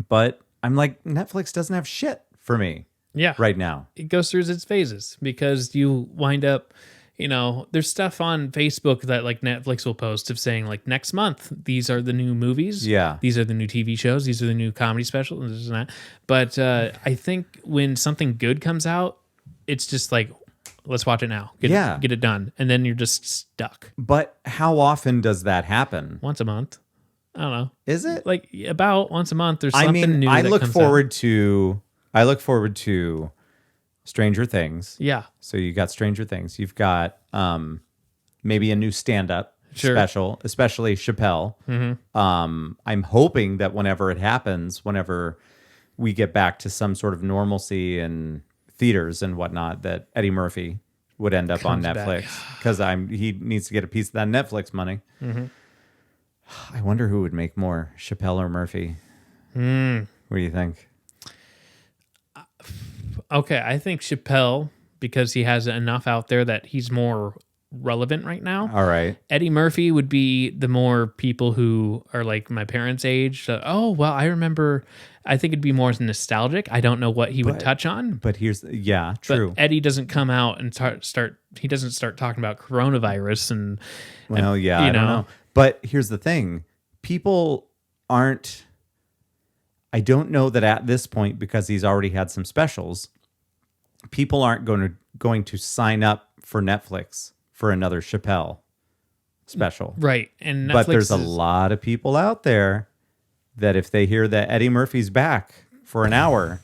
But I'm like, Netflix doesn't have shit for me Yeah. right now. It goes through its phases because you wind up, there's stuff on Facebook that like Netflix will post of saying like next month, these are the new movies. Yeah. These are the new TV shows. These are the new comedy specials and this and that. But I think when something good comes out, it's just like, let's watch it now. Get it done. And then you're just stuck. But how often does that happen? Once a month. I don't know. Is it? Like about once a month there's something new I that look comes forward out. to Stranger Things. Yeah. So you got Stranger Things. You've got maybe a new stand-up Sure. special, especially Chappelle. Mm-hmm. I'm hoping that whenever it happens, whenever we get back to some sort of normalcy in theaters and whatnot, that Eddie Murphy would end up on Comes back. Netflix because he needs to get a piece of that Netflix money. Mm-hmm. I wonder who would make more, Chappelle or Murphy. What do you think? Okay, I think Chappelle, because he has enough out there that he's more relevant right now. All right. Eddie Murphy would be the more people who are like my parents' age. So, oh, well, I remember, I think it'd be more nostalgic. I don't know what he would touch on. But true. But Eddie doesn't come out and he doesn't start talking about coronavirus and I don't know. But here's the thing. People aren't, I don't know that at this point, because he's already had some specials, people aren't going to sign up for Netflix for another Chappelle special. Right. And Netflix but there's a lot of people out there that if they hear that Eddie Murphy's back for an hour,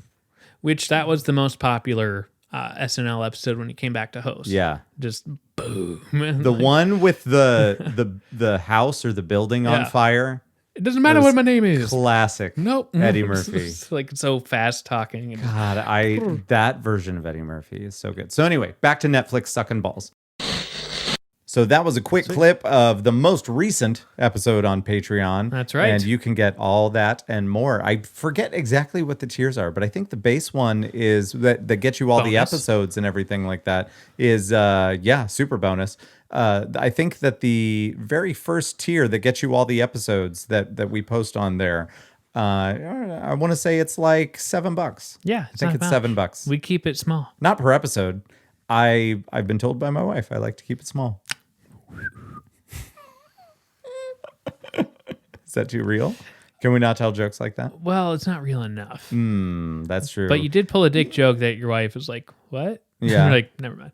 which that was the most popular SNL episode when he came back to host. yeah. Just boom. The one with the house or the building on Yeah. fire. It doesn't matter what my name is. Classic. Nope. Eddie Murphy. It's like so fast talking. And God, that version of Eddie Murphy is so good. So anyway, back to Netflix sucking balls. So that was a quick clip of the most recent episode on Patreon. That's right. And you can get all that and more. I forget exactly what the tiers are, but I think the base one is that gets you all the Bonus. episodes and everything like that is, super bonus. I think that the very first tier that gets you all the episodes that we post on there, I want to say it's like $7. yeah, I think it's $7. We keep it small. Not per episode. I've been told by my wife I like to keep it small. Is that too real? Can we not tell jokes like that? Well, it's not real enough. That's true. But you did pull a dick joke that your wife was like, "What?" Yeah. You're like, never mind.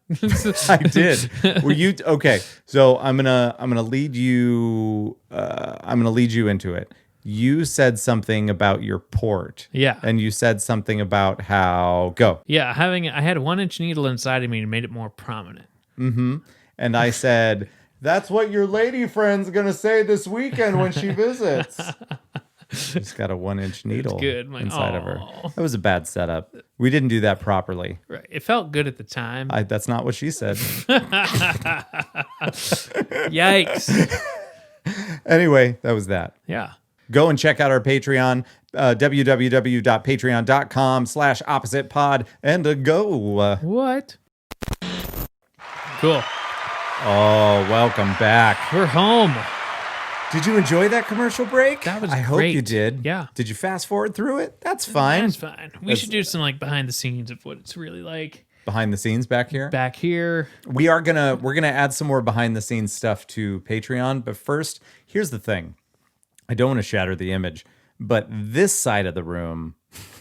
I did. Were you okay? So I'm gonna lead you. I'm gonna lead you into it. You said something about your port. Yeah. And you said something about how go. Yeah, I had a 1-inch needle inside of me and made it more prominent. And I said, that's what your lady friend's gonna say this weekend when she visits. She's got a 1-inch needle good. I'm like, inside of her. "Aw." That was a bad setup. We didn't do that properly. Right. It felt good at the time. That's not what she said. Yikes. Anyway, that was that. Yeah. Go and check out our Patreon, www.patreon.com/oppositepod, and go. What? Cool. Oh, welcome back. We're home. Did you enjoy that commercial break? That was I hope great. you did. Yeah. Did you fast forward through it? That's fine. That's fine. We should do some like behind the scenes of what it's really like Behind the scenes back here. back here. We're gonna add some more behind the scenes stuff to Patreon, but first, here's the thing. I don't want to shatter the image, but this side of the room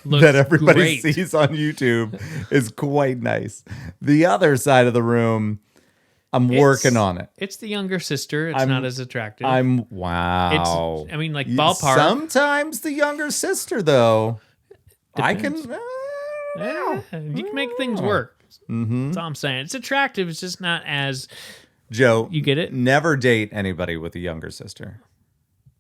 Looks that everybody great. sees on YouTube is quite nice. The other side of the room, I'm working on it. It's the younger sister. It's not as attractive. Wow. It's, I mean, like ballpark. Sometimes the younger sister, though, Depends. I can. Yeah, you can make things work. That's all I'm saying. It's attractive. It's just not as. Joe, You get it? Never date anybody with a younger sister.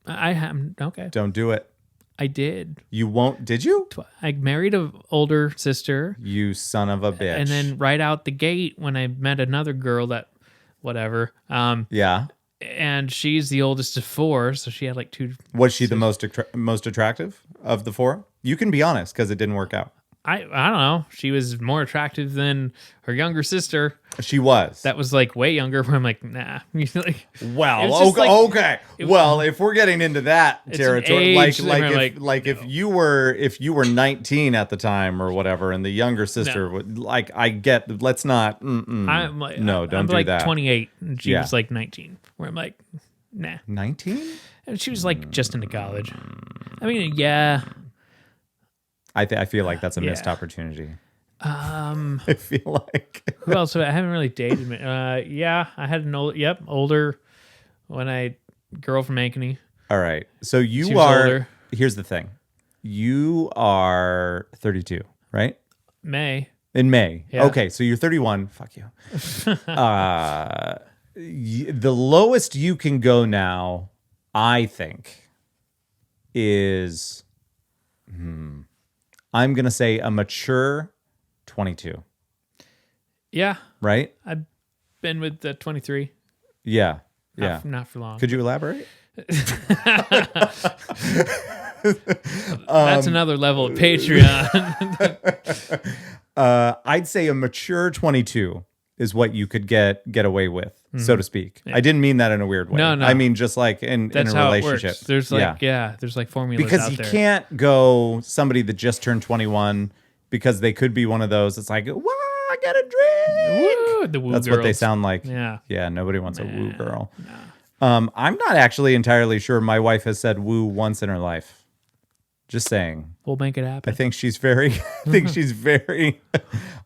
I am okay. Don't do it. I did. You won't, did you? I married an older sister. You son of a bitch. And then right out the gate, when I met another girl that, whatever, yeah. and she's the oldest of 4, so she had like 2. Was she the most attractive of the 4? You can be honest because it didn't work out. I don't know. She was more attractive than her younger sister. She was. That was like way younger. Where I'm like, nah. Like, well, okay. like, okay. Well, if we're getting into that territory, if you were 19 at the time or whatever, and the younger sister would like, I get. Let's not. I'm like, no, don't I'm do like that. 28, and she was like 19. Where I'm like, nah. 19? And she was like just into college. I mean, yeah. I feel like that's a missed opportunity. I feel like. Who else? I haven't really dated. Yeah, I had an older girl from Ankeny. All right. So She was are. older. Here's the thing. You are 32, right? May. In May. Yeah. Okay, so you're 31. Fuck you. The lowest you can go now, I think, is. I'm going to say a mature 22. Yeah. Right? I've been with the 23. Yeah. Not for long. Could you elaborate? That's another level of Patreon. I'd say a mature 22 is what you could get away with, so to speak. Yeah. I didn't mean that in a weird way. No. I mean just like in a relationship. It works. There's there's like formulas because out you there. can't go somebody that just turned 21 because they could be one of those. It's like, wow, I got a drink. Woo, the woo That's girls. what they sound like. Yeah. Nobody wants a woo girl. No. I'm not actually entirely sure. My wife has said woo once in her life. Just saying. We'll make it happen. I think she's very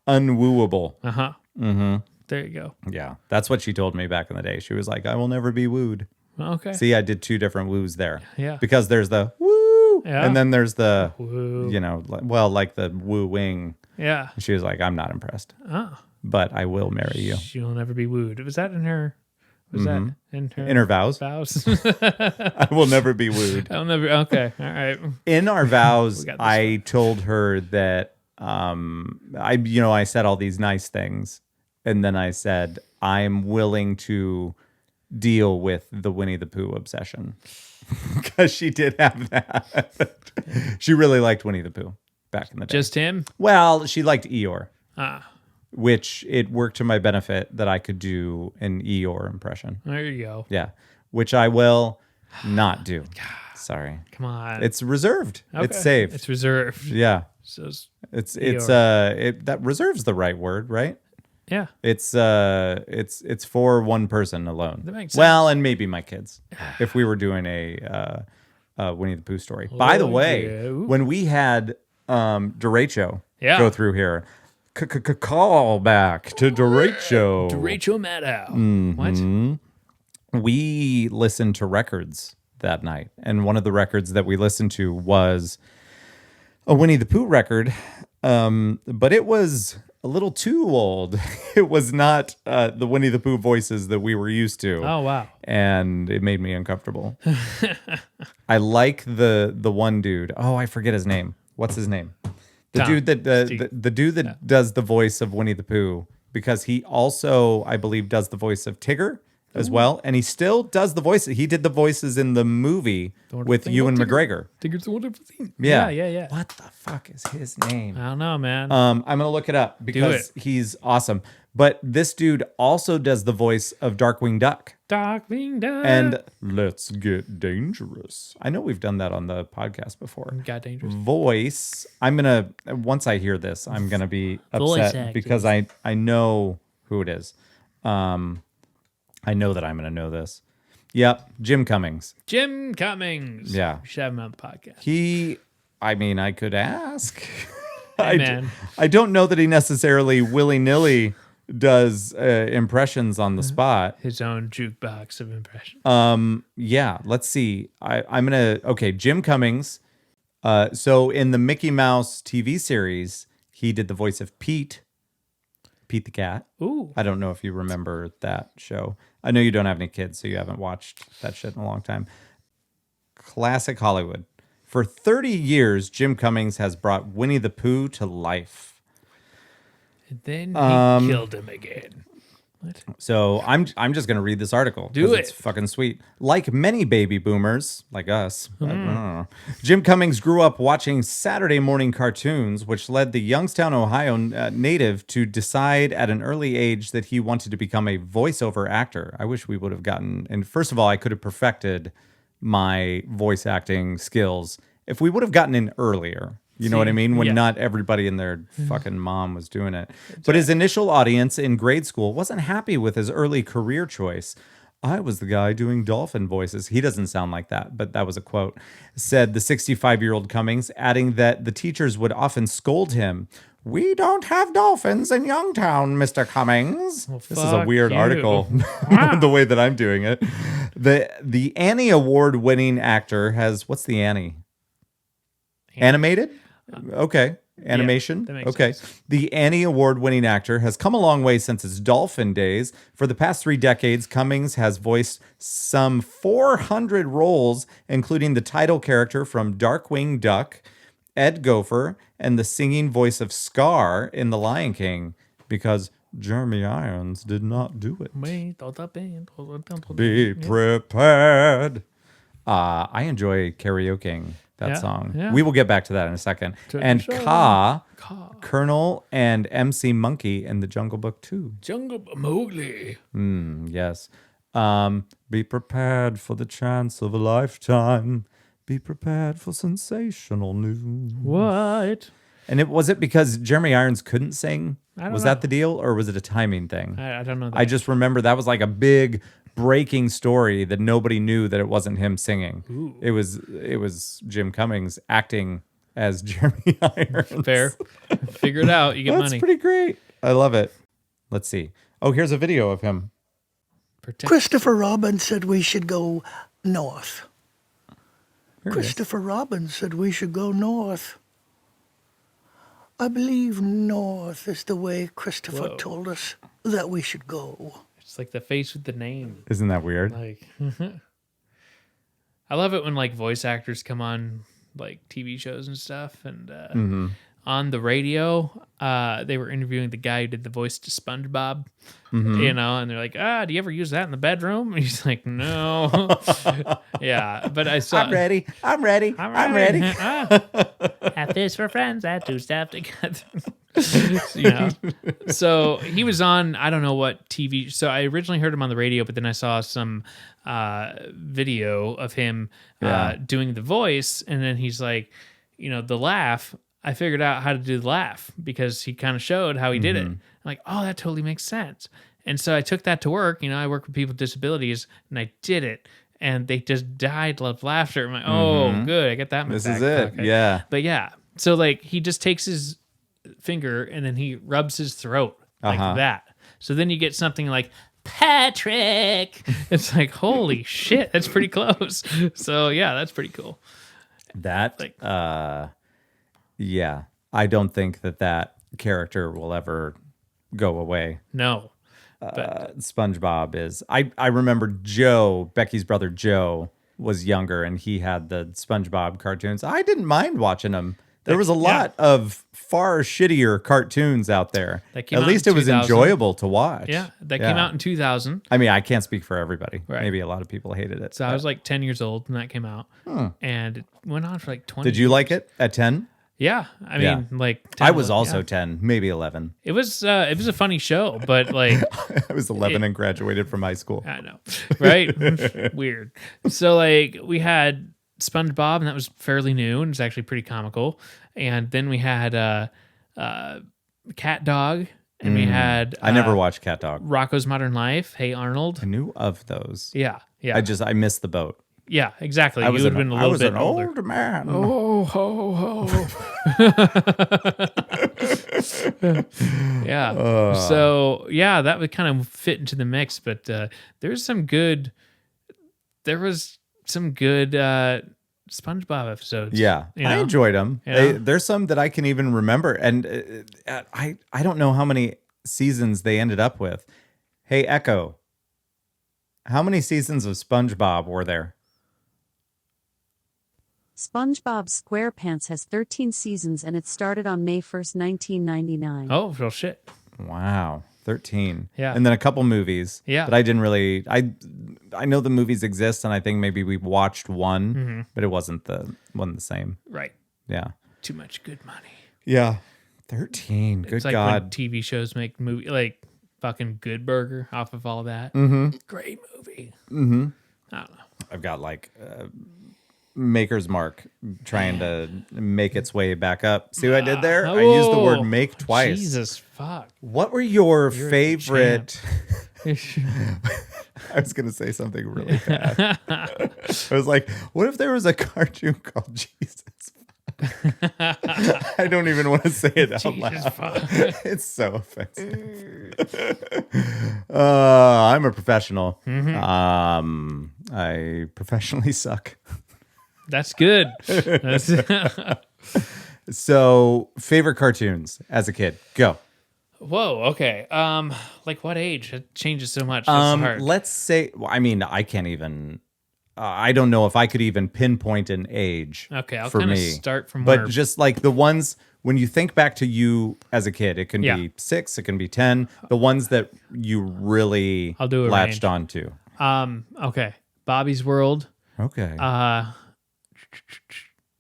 unwooable. Uh-huh. Mm-hmm. There you go. Yeah. That's what she told me back in the day. She was like, I will never be wooed. Okay. See, I did 2 different woos there. Yeah. Because there's the woo, and then there's the, woo. Like the woo-wing. Yeah. And she was like, I'm not impressed. Oh. But I will marry you. She'll never be wooed. Was that in her? Was that in her vows? Vows. I will never be wooed. I'll never. Okay. All right. In our vows, I told her that I said all these nice things, and then I said I'm willing to deal with the Winnie the Pooh obsession because she did have that. She really liked Winnie the Pooh back in the day. Just him? Well, she liked Eeyore. Ah. Which it worked to my benefit that I could do an Eeyore impression. There you go. Yeah, which I will not do. Sorry. Come on. It's reserved. Okay. It's safe. It's reserved. Yeah. So it's that reserves the right word, right? Yeah. It's for one person alone. That makes sense. Well, and maybe my kids. If we were doing a Winnie the Pooh story. By the way, when we had Derecho go through here. Call back to Derecho. Derecho Maddow. Mm-hmm. What? We listened to records that night, and one of the records that we listened to was a Winnie the Pooh record, but it was a little too old. It was not the Winnie the Pooh voices that we were used to. Oh, wow. And it made me uncomfortable. I like the one dude. Oh, I forget his name. What's his name? The dude that does the voice of Winnie the Pooh, because he also, I believe, does the voice of Tigger as well, and he still does the voice. He did the voices in the movie with Ewan McGregor. Tigger's a wonderful thing. Yeah. Yeah. What the fuck is his name? I don't know, man. I'm gonna look it up because he's awesome. But this dude also does the voice of Darkwing Duck. Darkwing Duck. And Let's Get Dangerous. I know we've done that on the podcast before. Got dangerous. Voice. Once I hear this, I'm going to be upset because I know who it is. I know that I'm going to know this. Yep. Jim Cummings. Jim Cummings. Yeah. We should have him on the podcast. I could ask. Hey, man. I don't know that he necessarily willy-nilly does impressions on the spot. His own jukebox of impressions. Yeah, let's see. Jim Cummings. So in the Mickey Mouse TV series, he did the voice of Pete the cat. Ooh. I don't know if you remember that show. I know you don't have any kids, so you haven't watched that shit in a long time. Classic Hollywood. For 30 years, Jim Cummings has brought Winnie the Pooh to life. And then he killed him again. What? So I'm just gonna read this article Do it's it. fucking sweet. Like many baby boomers, like us, Jim Cummings grew up watching Saturday morning cartoons, which led the Youngstown, Ohio native to decide at an early age that he wanted to become a voiceover actor. I wish we would have gotten. And first of all, I could have perfected my voice acting skills if we would have gotten in earlier. You know what I mean? When not everybody and their fucking mom was doing it. But his initial audience in grade school wasn't happy with his early career choice. I was the guy doing dolphin voices. He doesn't sound like that, but that was a quote. Said the 65-year-old Cummings, adding that the teachers would often scold him. We don't have dolphins in Youngtown, Mr. Cummings. Well, this is a weird you. article, the way that I'm doing it. The Annie Award-winning actor has, what's the Annie? Animated? Okay. Animation? that makes okay. sense. The Annie Award-winning actor has come a long way since his dolphin days. For the past 3 decades, Cummings has voiced some 400 roles, including the title character from Darkwing Duck, Ed Gopher, and the singing voice of Scar in The Lion King, because Jeremy Irons did not do it. Be prepared. I enjoy karaokeing that song. Yeah. We will get back to that in a second. And Colonel and MC Monkey in the Jungle Book 2. Jungle Mowgli. Yes. Be prepared for the chance of a lifetime. Be prepared for sensational news. What? And was it because Jeremy Irons couldn't sing? I don't Was know. that the deal, or was it a timing thing? I don't know. That. I just remember that was like a big breaking story that nobody knew that it wasn't him singing. Ooh. It was Jim Cummings acting as Jeremy Irons. Fair. Figure it out. You get That's money. pretty great. I love it. Let's see. Oh, here's a video of him. Christopher Robin said we should go north. Here it is. Christopher Robin said we should go north. I believe north is the way Christopher Whoa. told us that we should go. It's like the face with the name. Isn't that weird? Like, I love it when like voice actors come on like TV shows and stuff, and on the radio, they were interviewing the guy who did the voice to SpongeBob, you know, and they're like, do you ever use that in the bedroom? And he's like, no. Yeah, but I saw. I'm ready. At this for friends that do stuff together. You know, so he was on, I don't know what TV. So I originally heard him on the radio, but then I saw some video of him doing the voice, and then he's like, you know, the laugh. I figured out how to do the laugh because he kind of showed how he did it. I'm like, oh, that totally makes sense. And so I took that to work. You know, I work with people with disabilities, and I did it. And they just died of laughter. I'm like, oh, good. I got that in my This back is it. pocket. Yeah. But yeah. So like he just takes his finger and then he rubs his throat like that. So then you get something like Patrick. It's like, holy shit, that's pretty close. So yeah, that's pretty cool. That, Like- yeah. I don't think that character will ever go away. No. SpongeBob is. I remember Joe, Becky's brother Joe, was younger and he had the SpongeBob cartoons. I didn't mind watching them. There was a lot of far shittier cartoons out there. That came At out least in it was 2000. enjoyable to watch. Yeah. That came out in 2000. I mean, I can't speak for everybody. Right. Maybe a lot of people hated it. So I was like 10 years old when that came out. And it went on for like 20 Did you like it at 10? Yeah. I mean, like 10, I was also yeah. 10, maybe 11. It was a funny show, but like I was 11 and graduated from high school. I know, right? Weird. So like we had SpongeBob, and that was fairly new, and it's actually pretty comical. And then we had Cat Dog, and we had I never watched Cat Dog. Rocco's Modern Life. Hey Arnold. I knew of those. Yeah, yeah, I missed the boat. yeah, exactly. I You was would have been a little bit an older. old man. Oh, ho, ho. Yeah. So yeah, that would kind of fit into the mix, but there was some good SpongeBob episodes. Yeah, You I know? enjoyed them. Yeah. There's some that I can even remember, and I don't know how many seasons they ended up with. Hey, Echo, how many seasons of SpongeBob were there? SpongeBob SquarePants has 13 seasons and it started on May 1st, 1999. Oh, well, shit. Wow. 13. Yeah. And then a couple movies. Yeah. But I didn't really I know the movies exist and I think maybe we watched one, but it wasn't the same. Right. Yeah. Too much good money. Yeah. 13. Good It's like God. when TV shows make movie like fucking Good Burger off of all that. Great movie. I don't know. I've got like Maker's Mark trying to make its way back up. See what I did there? I used the word make twice. Jesus fuck. What were your You're a favorite? I was going to say something really bad. I was like, what if there was a cartoon called Jesus? I don't even want to say it out loud. It's so offensive. I'm a professional. I professionally suck. That's good. So, favorite cartoons as a kid? Go. Whoa. Okay. Like what age? It changes so much. That's hard. Let's say. Well, I mean, I can't even. I don't know if I could even pinpoint an age. Okay, I'll for kind of me. start from But where. just like the ones when you think back to you as a kid, it can Yeah. be 6, it can be 10. The ones that you really I'll do a latched range. onto. Okay. Bobby's World. Okay.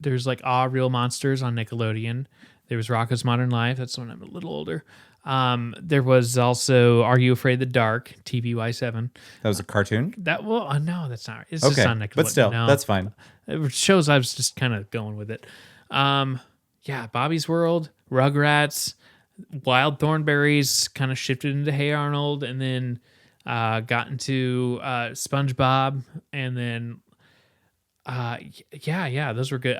There's like Real Monsters on Nickelodeon. There was Rocko's Modern Life. That's when I'm a little older. There was also Are You Afraid of the Dark? TVY7. That was a cartoon. That no, that's not. It's just Okay, on Nickelodeon. but still, No. that's fine. It shows I was just kind of going with it. Yeah, Bobby's World, Rugrats, Wild Thornberries kind of shifted into Hey Arnold, and then got into SpongeBob, and then yeah, those were good.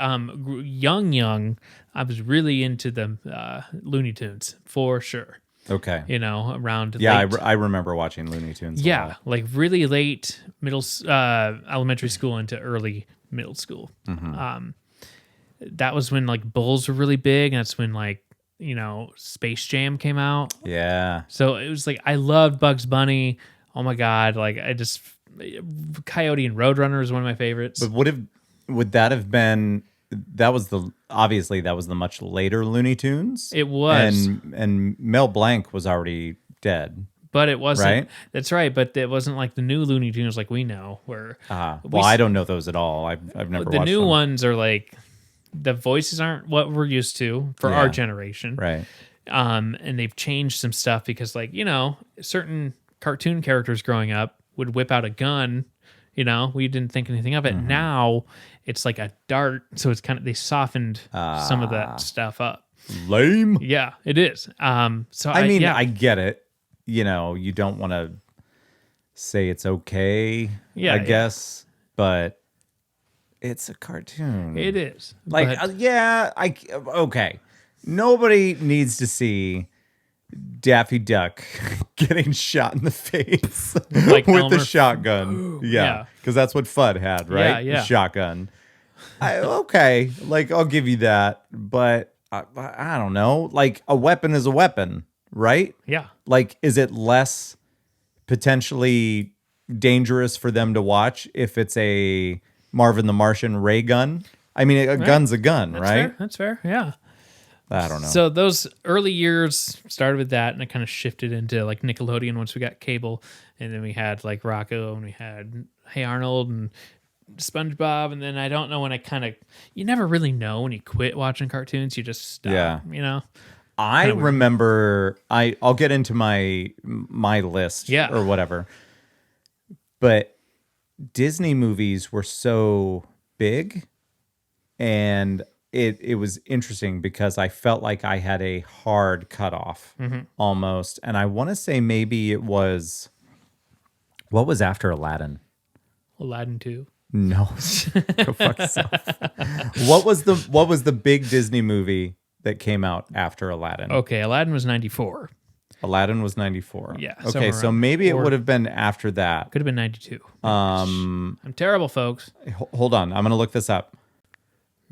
Young, I was really into the Looney Tunes for sure. Okay. You know, around Yeah, late, I remember watching Looney Tunes. a yeah, lot. like really late elementary school into early middle school. That was when like Bulls were really big, and that's when like, you know, Space Jam came out. Yeah. So it was like I loved Bugs Bunny. Oh my god, like I just Coyote and Roadrunner is one of my favorites. But would that have been obviously that was the much later Looney Tunes? It was. And Mel Blanc was already dead. But it wasn't. Right? That's right. But it wasn't like the new Looney Tunes like we know. Where Well, I don't know those at all. I've never the watched new them. ones are like the voices aren't what we're used to for our generation. Right. And they've changed some stuff because, like, you know, certain cartoon characters growing up would whip out a gun. You know, we didn't think anything of it. Now it's like a dart, so it's kind of they softened some of that stuff up. Lame. Yeah, it is. So I mean, yeah. I get it. You know, you don't want to say it's okay, Yeah, I yeah. guess, but it's a cartoon. It is. Like, but- okay. Nobody needs to see Daffy Duck getting shot in the face Like with Elmer. the shotgun. Yeah, Yeah. because that's what Fudd had, right? Yeah, yeah. The shotgun. Okay, like I'll give you that, but I don't know. Like a weapon is a weapon, right? yeah. Like, is it less potentially dangerous for them to watch if it's a Marvin the Martian ray gun? I mean, a gun's a gun, That's right? fair. That's fair. Yeah. I don't know. So those early years started with that, and it kind of shifted into like Nickelodeon once we got cable, and then we had like Rocco, and we had Hey Arnold and SpongeBob, and then I don't know when you never really know when you quit watching cartoons. You just stop. Yeah. You know. I Kinda weird. remember I'll get into my list Yeah. or whatever. But Disney movies were so big, and it was interesting because I felt like I had a hard cutoff almost. And I want to say maybe it was what was after Aladdin? Aladdin 2. No. Go fuck yourself. What was the big Disney movie that came out after Aladdin? Okay, Aladdin was 94. Aladdin was 94. Yeah, Okay, somewhere so around- maybe it or- would have been after that. Could have been 92. I'm terrible, folks. Hold on. I'm going to look this up.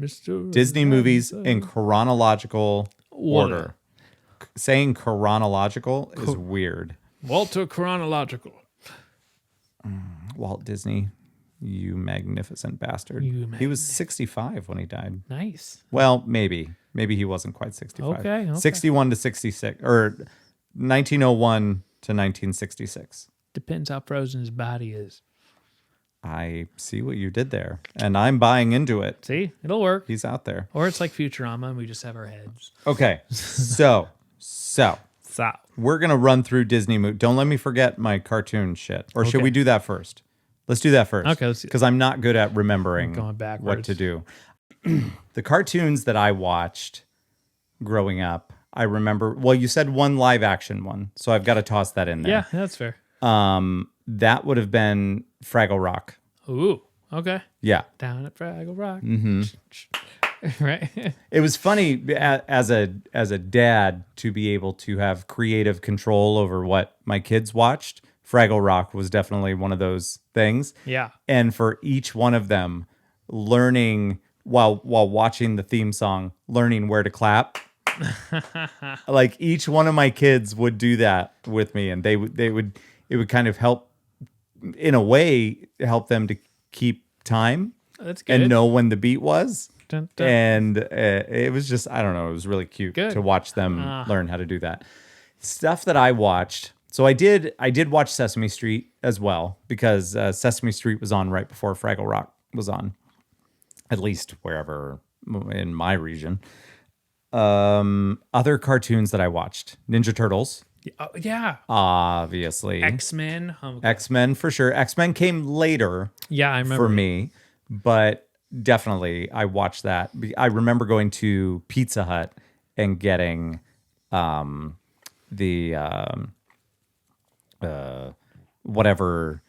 Mr. Disney movies in chronological order. Saying chronological is weird. Walter Chronological. Walt Disney You magnificent bastard. He was 65 when he died. Nice. Well, maybe. Maybe he wasn't quite 65. Okay. 61 to 66, or 1901 to 1966. Depends how frozen his body is. I see what you did there, and I'm buying into it. See, it'll work. He's out there. Or it's like Futurama, and we just have our heads. Okay, so we're gonna run through Disney movie. Don't let me forget my cartoon shit. Or should Okay. we do that first? Let's do that first. Okay, let's do because I'm not good at remembering Going what backwards. to do. The cartoons that I watched growing up, I remember. Well, you said one live action one, so I've got to toss that in there. Yeah, that's fair. That would have been Fraggle Rock. Ooh, okay. Yeah. Down at Fraggle Rock. Mm-hmm. Right. It was funny as a dad to be able to have creative control over what my kids watched. Fraggle Rock was definitely one of those things. Yeah. And for each one of them, learning while watching the theme song, learning where to clap. Like each one of my kids would do that with me, and it would kind of help, in a way, help them to keep time That's good. and know when the beat was. Dun, dun. And it was just, I don't know, it was really cute Good. to watch them learn how to do that. Stuff that I watched. So I did watch Sesame Street as well, because Sesame Street was on right before Fraggle Rock was on, at least wherever in my region. Other cartoons that I watched: Ninja Turtles, Yeah. obviously. X-Men. X-Men for sure. X-Men came later Yeah, I remember. for me, but definitely I watched that. I remember going to Pizza Hut and getting whatever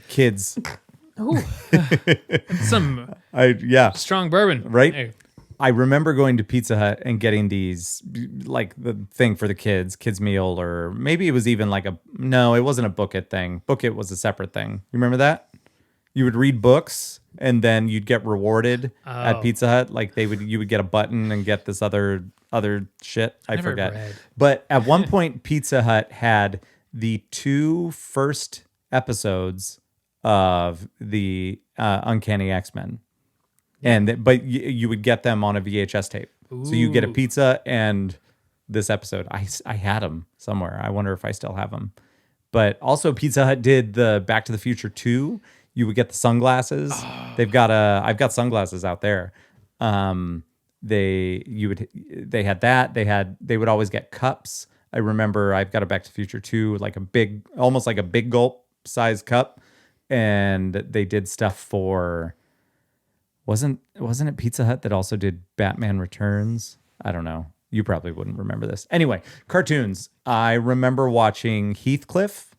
kids. Some Yeah. strong bourbon. Right? Hey. I remember going to Pizza Hut and getting these, like the thing for the kids meal, or maybe it was even like no, it wasn't a Book It thing. Book It was a separate thing. You remember that? You would read books and then you'd get rewarded at Pizza Hut. Like you would get a button and get this other shit. I never forget. read. But at one point, Pizza Hut had the 2 first episodes of the Uncanny X-Men. But you would get them on a VHS tape. So you get a pizza and this episode. I had them somewhere. I wonder if I still have them. But also Pizza Hut did the Back to the Future 2. You would get the sunglasses. I've got sunglasses out there. They had that. They would always get cups. I remember I've got a Back to the Future 2, like almost like a big gulp size cup. And they did stuff for, wasn't it Pizza Hut that also did Batman Returns? I don't know. You probably wouldn't remember this. Anyway, cartoons. I remember watching Heathcliff.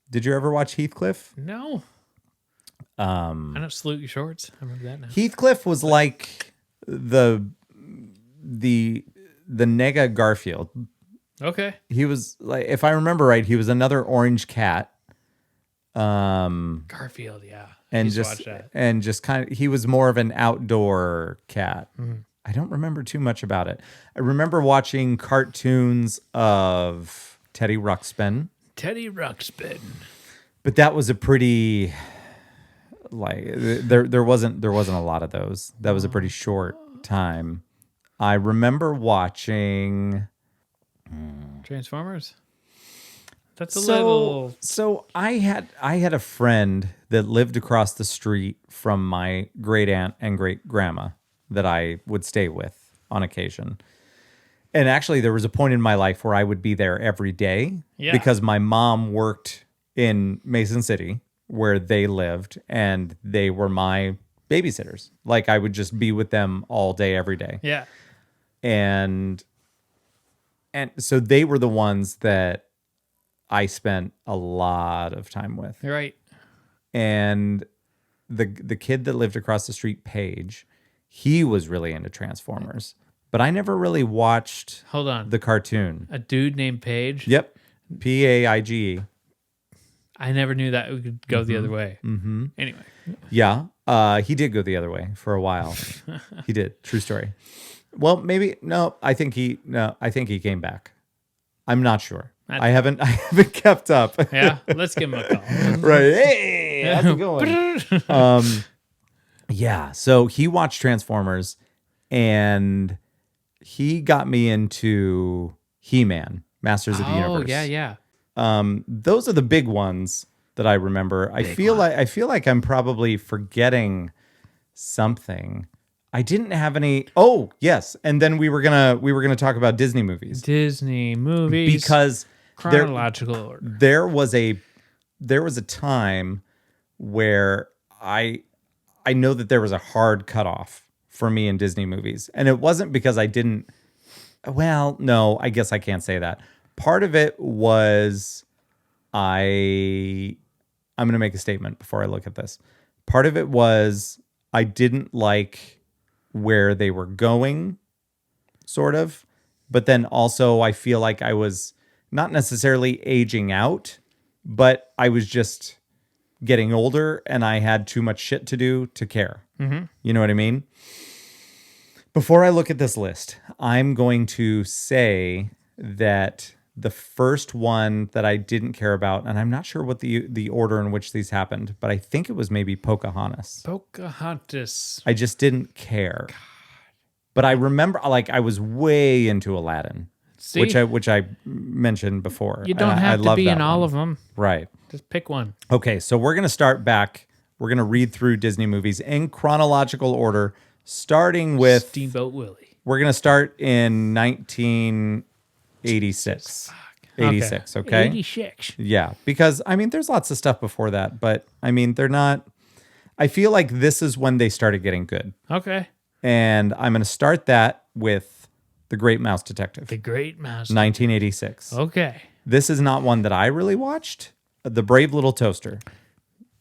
Did you ever watch Heathcliff? No. I don't salute your shorts. I remember that now. Heathcliff was like the Nega Garfield. Okay. He was like, if I remember right, he was another orange cat. Garfield, yeah. I And used to just watch that. and just kind of, he was more of an outdoor cat. I don't remember too much about it. I remember watching cartoons of Teddy Ruxpin, Teddy Ruxpin. but that was a pretty, like, there wasn't a lot of those. That was a pretty short time. I remember watching Transformers. That's a little. So I had a friend that lived across the street from my great aunt and great grandma that I would stay with on occasion. And actually, there was a point in my life where I would be there every day because my mom worked in Mason City where they lived, and they were my babysitters. Like, I would just be with them all day, every day. Yeah. And so they were the ones that I spent a lot of time with. You're right. And the kid that lived across the street, Paige, he was really into Transformers. But I never really watched Hold on. the cartoon. A dude named Paige. Yep. Paige. I never knew that it could go the other way. Mm-hmm. Anyway. Yeah. He did go the other way for a while. He did. True story. Well, maybe I think he came back. I'm not sure. I haven't kept up. Yeah. Let's give him a call. Right. Hey. Hey, how's it going? Yeah, so he watched Transformers, and he got me into He-Man, Masters of the Universe. Oh, yeah. Those are the big ones that I remember. I feel like I'm probably forgetting something. I didn't have any. Oh, yes, and then we were gonna talk about Disney movies Disney movies. because chronological order. there was a time where I know that there was a hard cutoff for me in Disney movies. And it wasn't because I didn't, well, no, I guess I can't say that. Part of it was I'm going to make a statement before I look at this. Part of it was I didn't like where they were going, sort of. But then also I feel like I was not necessarily aging out, but I was just getting older and I had too much shit to do to care. Mm-hmm. You know what I mean? Before I look at this list, I'm going to say that the first one that I didn't care about, and I'm not sure what the order in which these happened, but I think it was maybe Pocahontas. I just didn't care. God. But I remember, like, I was way into Aladdin. See? Which I mentioned before. You don't have to be in all of them. Right. Just pick one. Okay, so we're going to start back. We're going to read through Disney movies in chronological order, starting with Steamboat Willie. We're going to start in 1986. 86, okay? 86. Yeah, because, I mean, there's lots of stuff before that, but, I mean, they're not... I feel like this is when they started getting good. Okay. And I'm going to start that with The Great Mouse Detective. The Great Mouse. 1986. Okay. This is not one that I really watched. The Brave Little Toaster.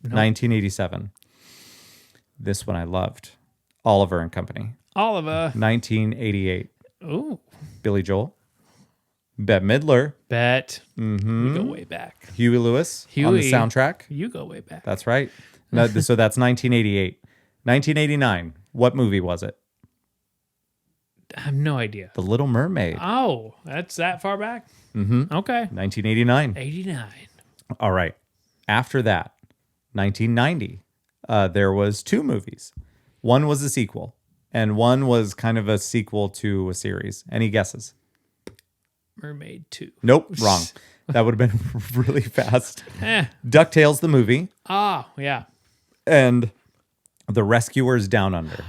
Nope. 1987. This one I loved. Oliver and Company. Oliver. 1988. Ooh. Billy Joel. Bette Midler. Bet. Mm-hmm. You go way back. Huey Lewis on the soundtrack. You go way back. That's right. No, so that's 1988. 1989. What movie was it? I have no idea. The Little Mermaid. Oh, that's that far back? Mm-hmm. Okay. 1989. 89. All right. After that, 1990, there was two movies. One was a sequel, and one was kind of a sequel to a series. Any guesses? Mermaid 2. Nope, wrong. That would have been really fast. DuckTales, the movie. Oh, yeah. And The Rescuers Down Under.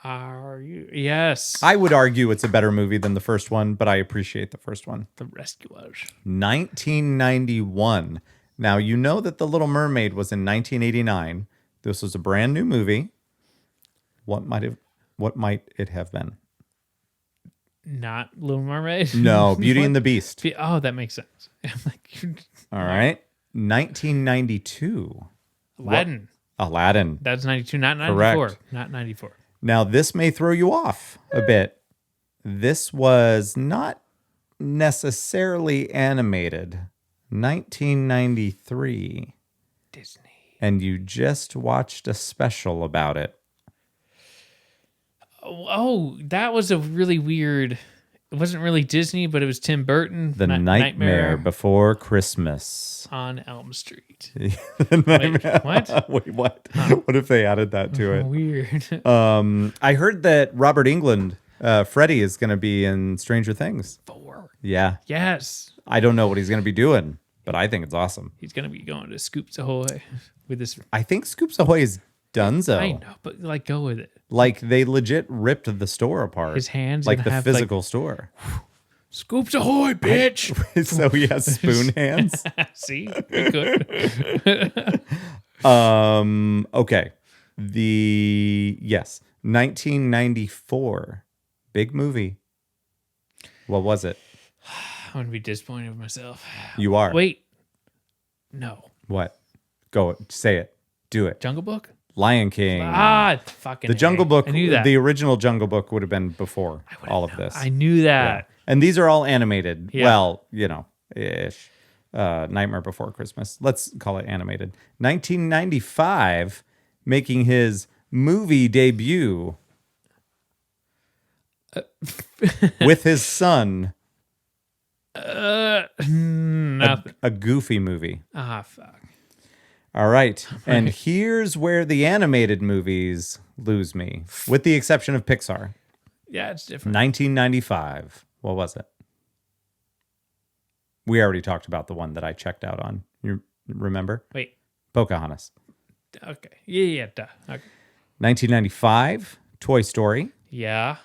Are you? Yes. I would argue it's a better movie than the first one, but I appreciate the first one. The Rescuers. 1991. Now, you know that The Little Mermaid was in 1989. This was a brand new movie. What might it have been? Not Little Mermaid? No, Beauty and the Beast. Oh, that makes sense. I'm like, all right. 1992. Aladdin. Aladdin. That's 92, not 94. Correct. Not 94. Now, this may throw you off a bit. This was not necessarily animated. 1993. Disney. And you just watched a special about it. Oh, that was a really weird... It wasn't really Disney, but it was Tim Burton. The Nightmare Before Christmas. On Elm Street. Wait, what? Wait, what? Huh. What if they added that to it? Weird. I heard that Robert Englund, Freddy, is going to be in Stranger Things. 4. Yeah. Yes. I don't know what he's going to be doing, but I think it's awesome. He's going to be going to Scoops Ahoy with this. I think Scoops Ahoy is donezo. I know, but like, go with it. Like, they legit ripped the store apart. His hands like the physical store. Scoops Ahoy, bitch! So he has spoon hands. See, he could. Okay. 1994, big movie. What was it? I'm gonna be disappointed with myself. You are. Wait, no. What? Go say it. Do it. Jungle Book. Lion King. Fucking the Jungle Book. I knew that. The original Jungle Book would have been before all of this. I knew that. Yeah. And these are all animated. Yeah. Well, you know, ish. Nightmare Before Christmas. Let's call it animated. 1995, making his movie debut with his son. Nothing. A goofy movie. Fuck. All right. And here's where the animated movies lose me, with the exception of Pixar. Yeah, it's different. 1995. What was it? We already talked about the one that I checked out on. You remember? Wait. Pocahontas. Okay. Yeah, duh. Okay. 1995, Toy Story. Yeah.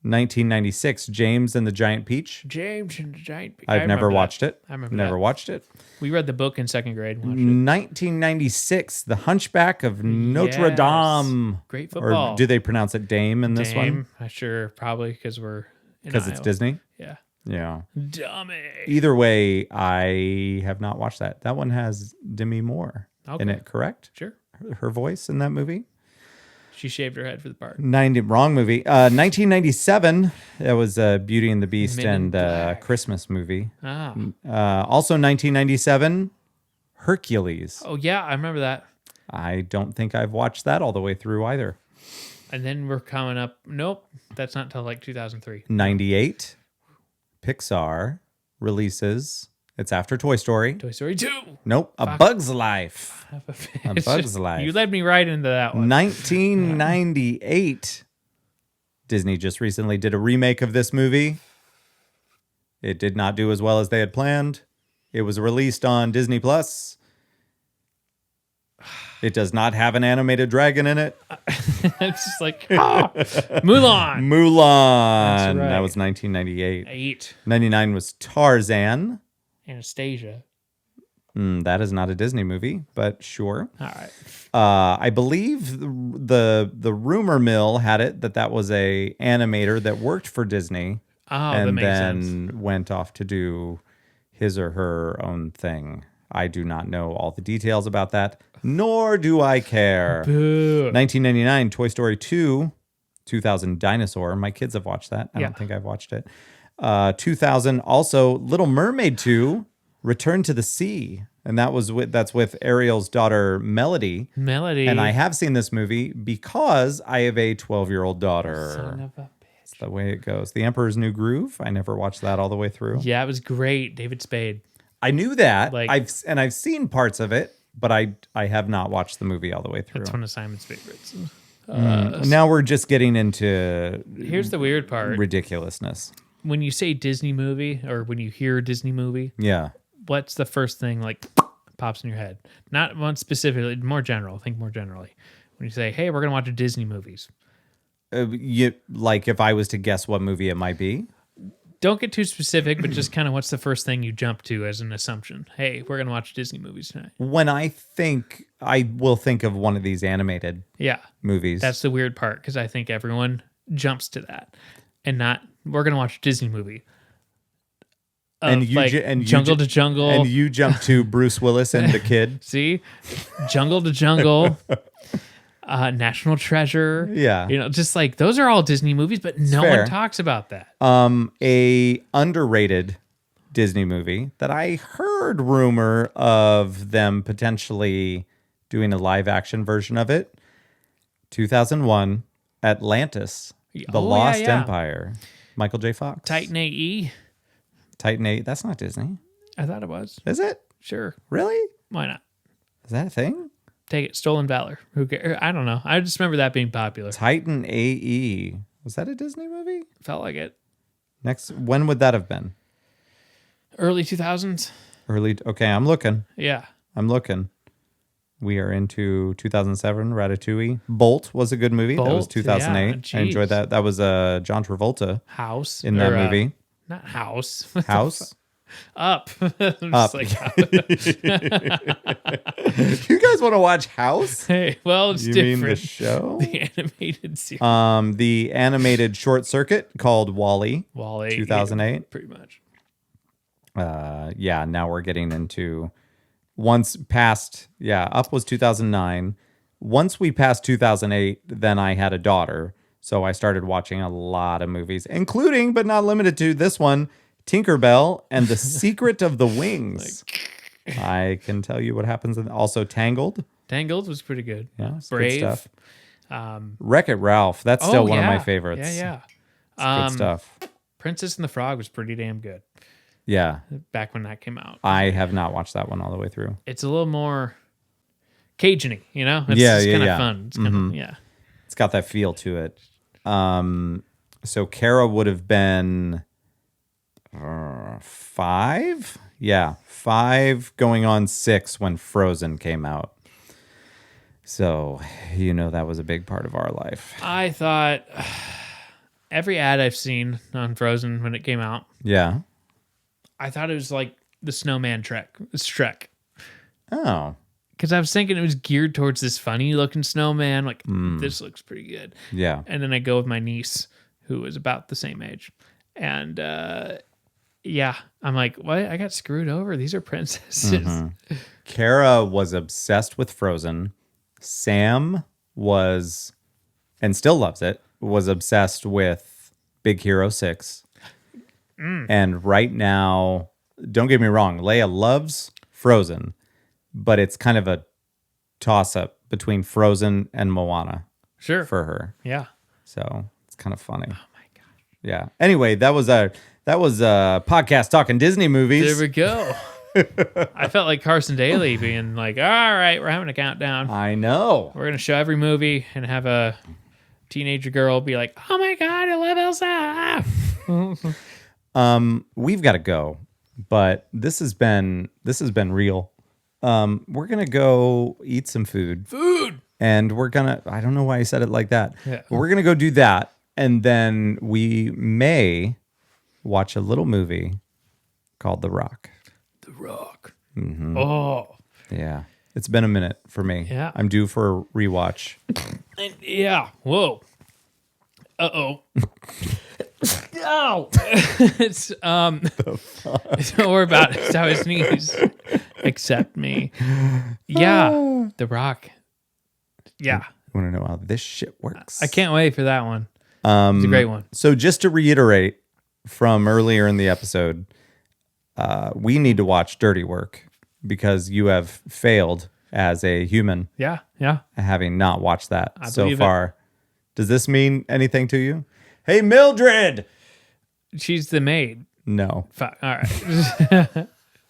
1996, James and the Giant Peach. James and the Giant. I've never watched it. I remember Never that. watched it. We read the book in second grade. And watched it. 1996, The Hunchback of Notre Yes. Dame. Great football. Or do they pronounce it Dame in this one? Dame, I sure, probably because we're in Because it's Iowa. Disney? Yeah. Yeah. Dummy. Either way, I have not watched that. That one has Demi Moore in Okay. it, correct? Sure. Her voice in that movie? She shaved her head for the part. Wrong movie. 1997, that was Beauty and the Beast Men in and Black. Christmas movie. Ah. Also 1997, Hercules. Oh, yeah, I remember that. I don't think I've watched that all the way through either. And then we're coming up. Nope, that's not till like 2003. 98, Pixar releases. It's after Toy Story. Toy Story 2. Nope, A Bug's Life. A It's Bug's just- Life. You led me right into that one. 1998. Disney just recently did a remake of this movie. It did not do as well as they had planned. It was released on Disney Plus. It does not have an animated dragon in it. It's just like, Mulan. Mulan. right. That was 1998. 8. 99 was Tarzan. Anastasia. That is not a Disney movie, but sure. All right. I believe the rumor mill had it that was a animator that worked for Disney Oh, that and makes then sense. went off to do his or her own thing. I do not know all the details about that, nor do I care. Boo. 1999, Toy Story 2, 2000, Dinosaur. My kids have watched that. I Yeah. don't think I've watched it. 2000, also Little Mermaid 2, Return to the Sea. And that's with Ariel's daughter, Melody. Melody. And I have seen this movie because I have a 12-year-old daughter. Son of a That's the way it goes. The Emperor's New Groove. I never watched that all the way through. Yeah, it was great. David Spade. I knew that. Like- I've seen parts of it, but I have not watched the movie all the way through. That's one of Simon's favorites. Now we're just getting into Here's the weird part. ridiculousness. When you say Disney movie or when you hear Disney movie, Yeah. what's the first thing like pops in your head? Not one specifically, more general. Think more generally. When you say, hey, we're going to watch Disney movies. Like if I was to guess what movie it might be. Don't get too specific, but just kind of what's the first thing you jump to as an assumption? Hey, we're going to watch Disney movies tonight. When I will think of one of these animated Yeah. movies. That's the weird part because I think everyone jumps to that and not, we're going to watch a Disney movie. and Of, you like, ju- and you Jungle ju- to Jungle. and you jump to Bruce Willis and the kid. See? Jungle to Jungle. National Treasure. Yeah. You know, just like those are all Disney movies, but no fair. one talks about that. A underrated Disney movie that I heard rumor of them potentially doing a live action version of it. 2001, Atlantis, The Oh, yeah, Lost yeah. Empire. Michael J. Fox. Titan AE. Titan 8. That's not Disney. I thought it was. Is it? Sure. Really? Why not? Is that a thing? Take it. Stolen Valor. Who cares? I don't know. I just remember that being popular. Titan AE. Was that a Disney movie? Felt like it. When would that have been? Early 2000s. Okay, I'm looking. Yeah. We are into 2007, Ratatouille. Bolt was a good movie. That was Bolt, 2008. yeah, I enjoyed jeez. that. That was John Travolta House. in that Or, movie. Not House. House. Up. I'm Up. just like, You guys want to watch House? hey, well, it's You mean the different. show? The animated series. The animated short circuit called Wall-E. Wall-E. 2008. Pretty much. Yeah, now we're getting into Up was 2009. Once we passed 2008, then I had a daughter. So I started watching a lot of movies, including, but not limited to, this one, Tinkerbell and the Secret of the Wings. I can tell you what happens. Also Tangled. Tangled was pretty good. Yeah, it's Brave. good stuff. Wreck-It Ralph. That's still one of my favorites. Yeah. It's good stuff. Princess and the Frog was pretty damn good Yeah. back when that came out. I have not watched that one all the way through. It's a little more. Cajun-y, you know? It's Yeah, just yeah, kind of yeah. fun. It's kind of, yeah. It's got that feel to it. So Kara would have been 5? Yeah, 5 going on 6 when Frozen came out. So, that was a big part of our life. I thought every ad I've seen on Frozen when it came out, Yeah. I thought it was like the Snowman Shrek. Oh. Because I was thinking it was geared towards this funny looking snowman. Like, this looks pretty good. Yeah. And then I go with my niece, who was about the same age. And yeah, I'm like, what? I got screwed over. These are princesses. Kara was obsessed with Frozen. Sam was, and still loves it, was obsessed with Big Hero 6. And right now, don't get me wrong, Leia loves Frozen, but it's kind of a toss-up between Frozen and Moana Sure. for her. Yeah. So it's kind of funny. Oh my God. Yeah. Anyway, that was a podcast talking Disney movies. There we go. I felt like Carson Daly being like, all right, we're having a countdown. I know. We're going to show every movie and have a teenager girl be like, oh my God, I love Elsa. We've got to go, but this has been real. We're gonna go eat some food, and I don't know why I said it like that. Yeah. But we're gonna go do that, and then we may watch a little movie called The Rock. The Rock. Oh. Yeah, it's been a minute for me. Yeah. I'm due for a rewatch. Yeah. Whoa. Uh-oh. Oh. It's don't worry about it. It's how I sneeze. Accept me. Yeah. The Rock. Yeah. You want to know how this shit works? I can't wait for that one. It's a great one. So just to reiterate from earlier in the episode, we need to watch Dirty Work because you have failed as a human Yeah. Yeah. having not watched that so believe it. far. Does this mean anything to you? Hey, Mildred! She's the maid. No. Fuck. All right.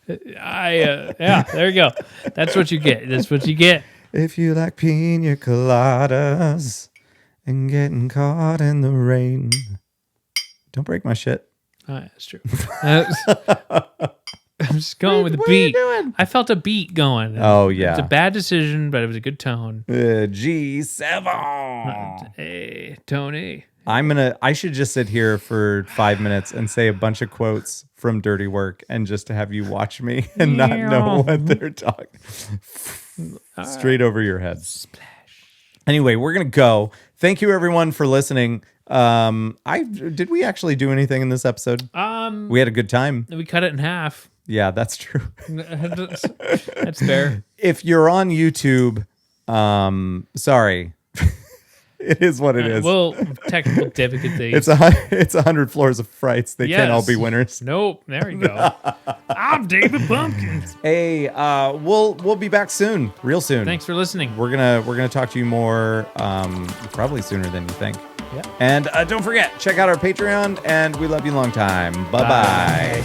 Yeah, there you go. That's what you get. That's what you get. If you like pina coladas and getting caught in the rain. Don't break my shit. That's true. I'm just going with the What are you beat. doing? I felt a beat going. Oh, It's yeah. a bad decision, but it was a good tone. G7. Hey, Tony. I should just sit here for 5 minutes and say a bunch of quotes from Dirty Work and just to have you watch me and not know what they're talking. Straight over your head. Splash. Anyway, we're going to go. Thank you everyone for listening. Did we actually do anything in this episode? We had a good time. We cut it in half. Yeah, that's true. That's fair. If you're on YouTube, sorry. It is what it is. Well, technical difficulties. It's 100 floors of frights. They can't all be winners. Nope. There you go. I'm David Pumpkins. Hey, we'll be back soon, real soon. Thanks for listening. We're gonna talk to you more, probably sooner than you think. Yeah. And don't forget, check out our Patreon. And we love you long time. Bye.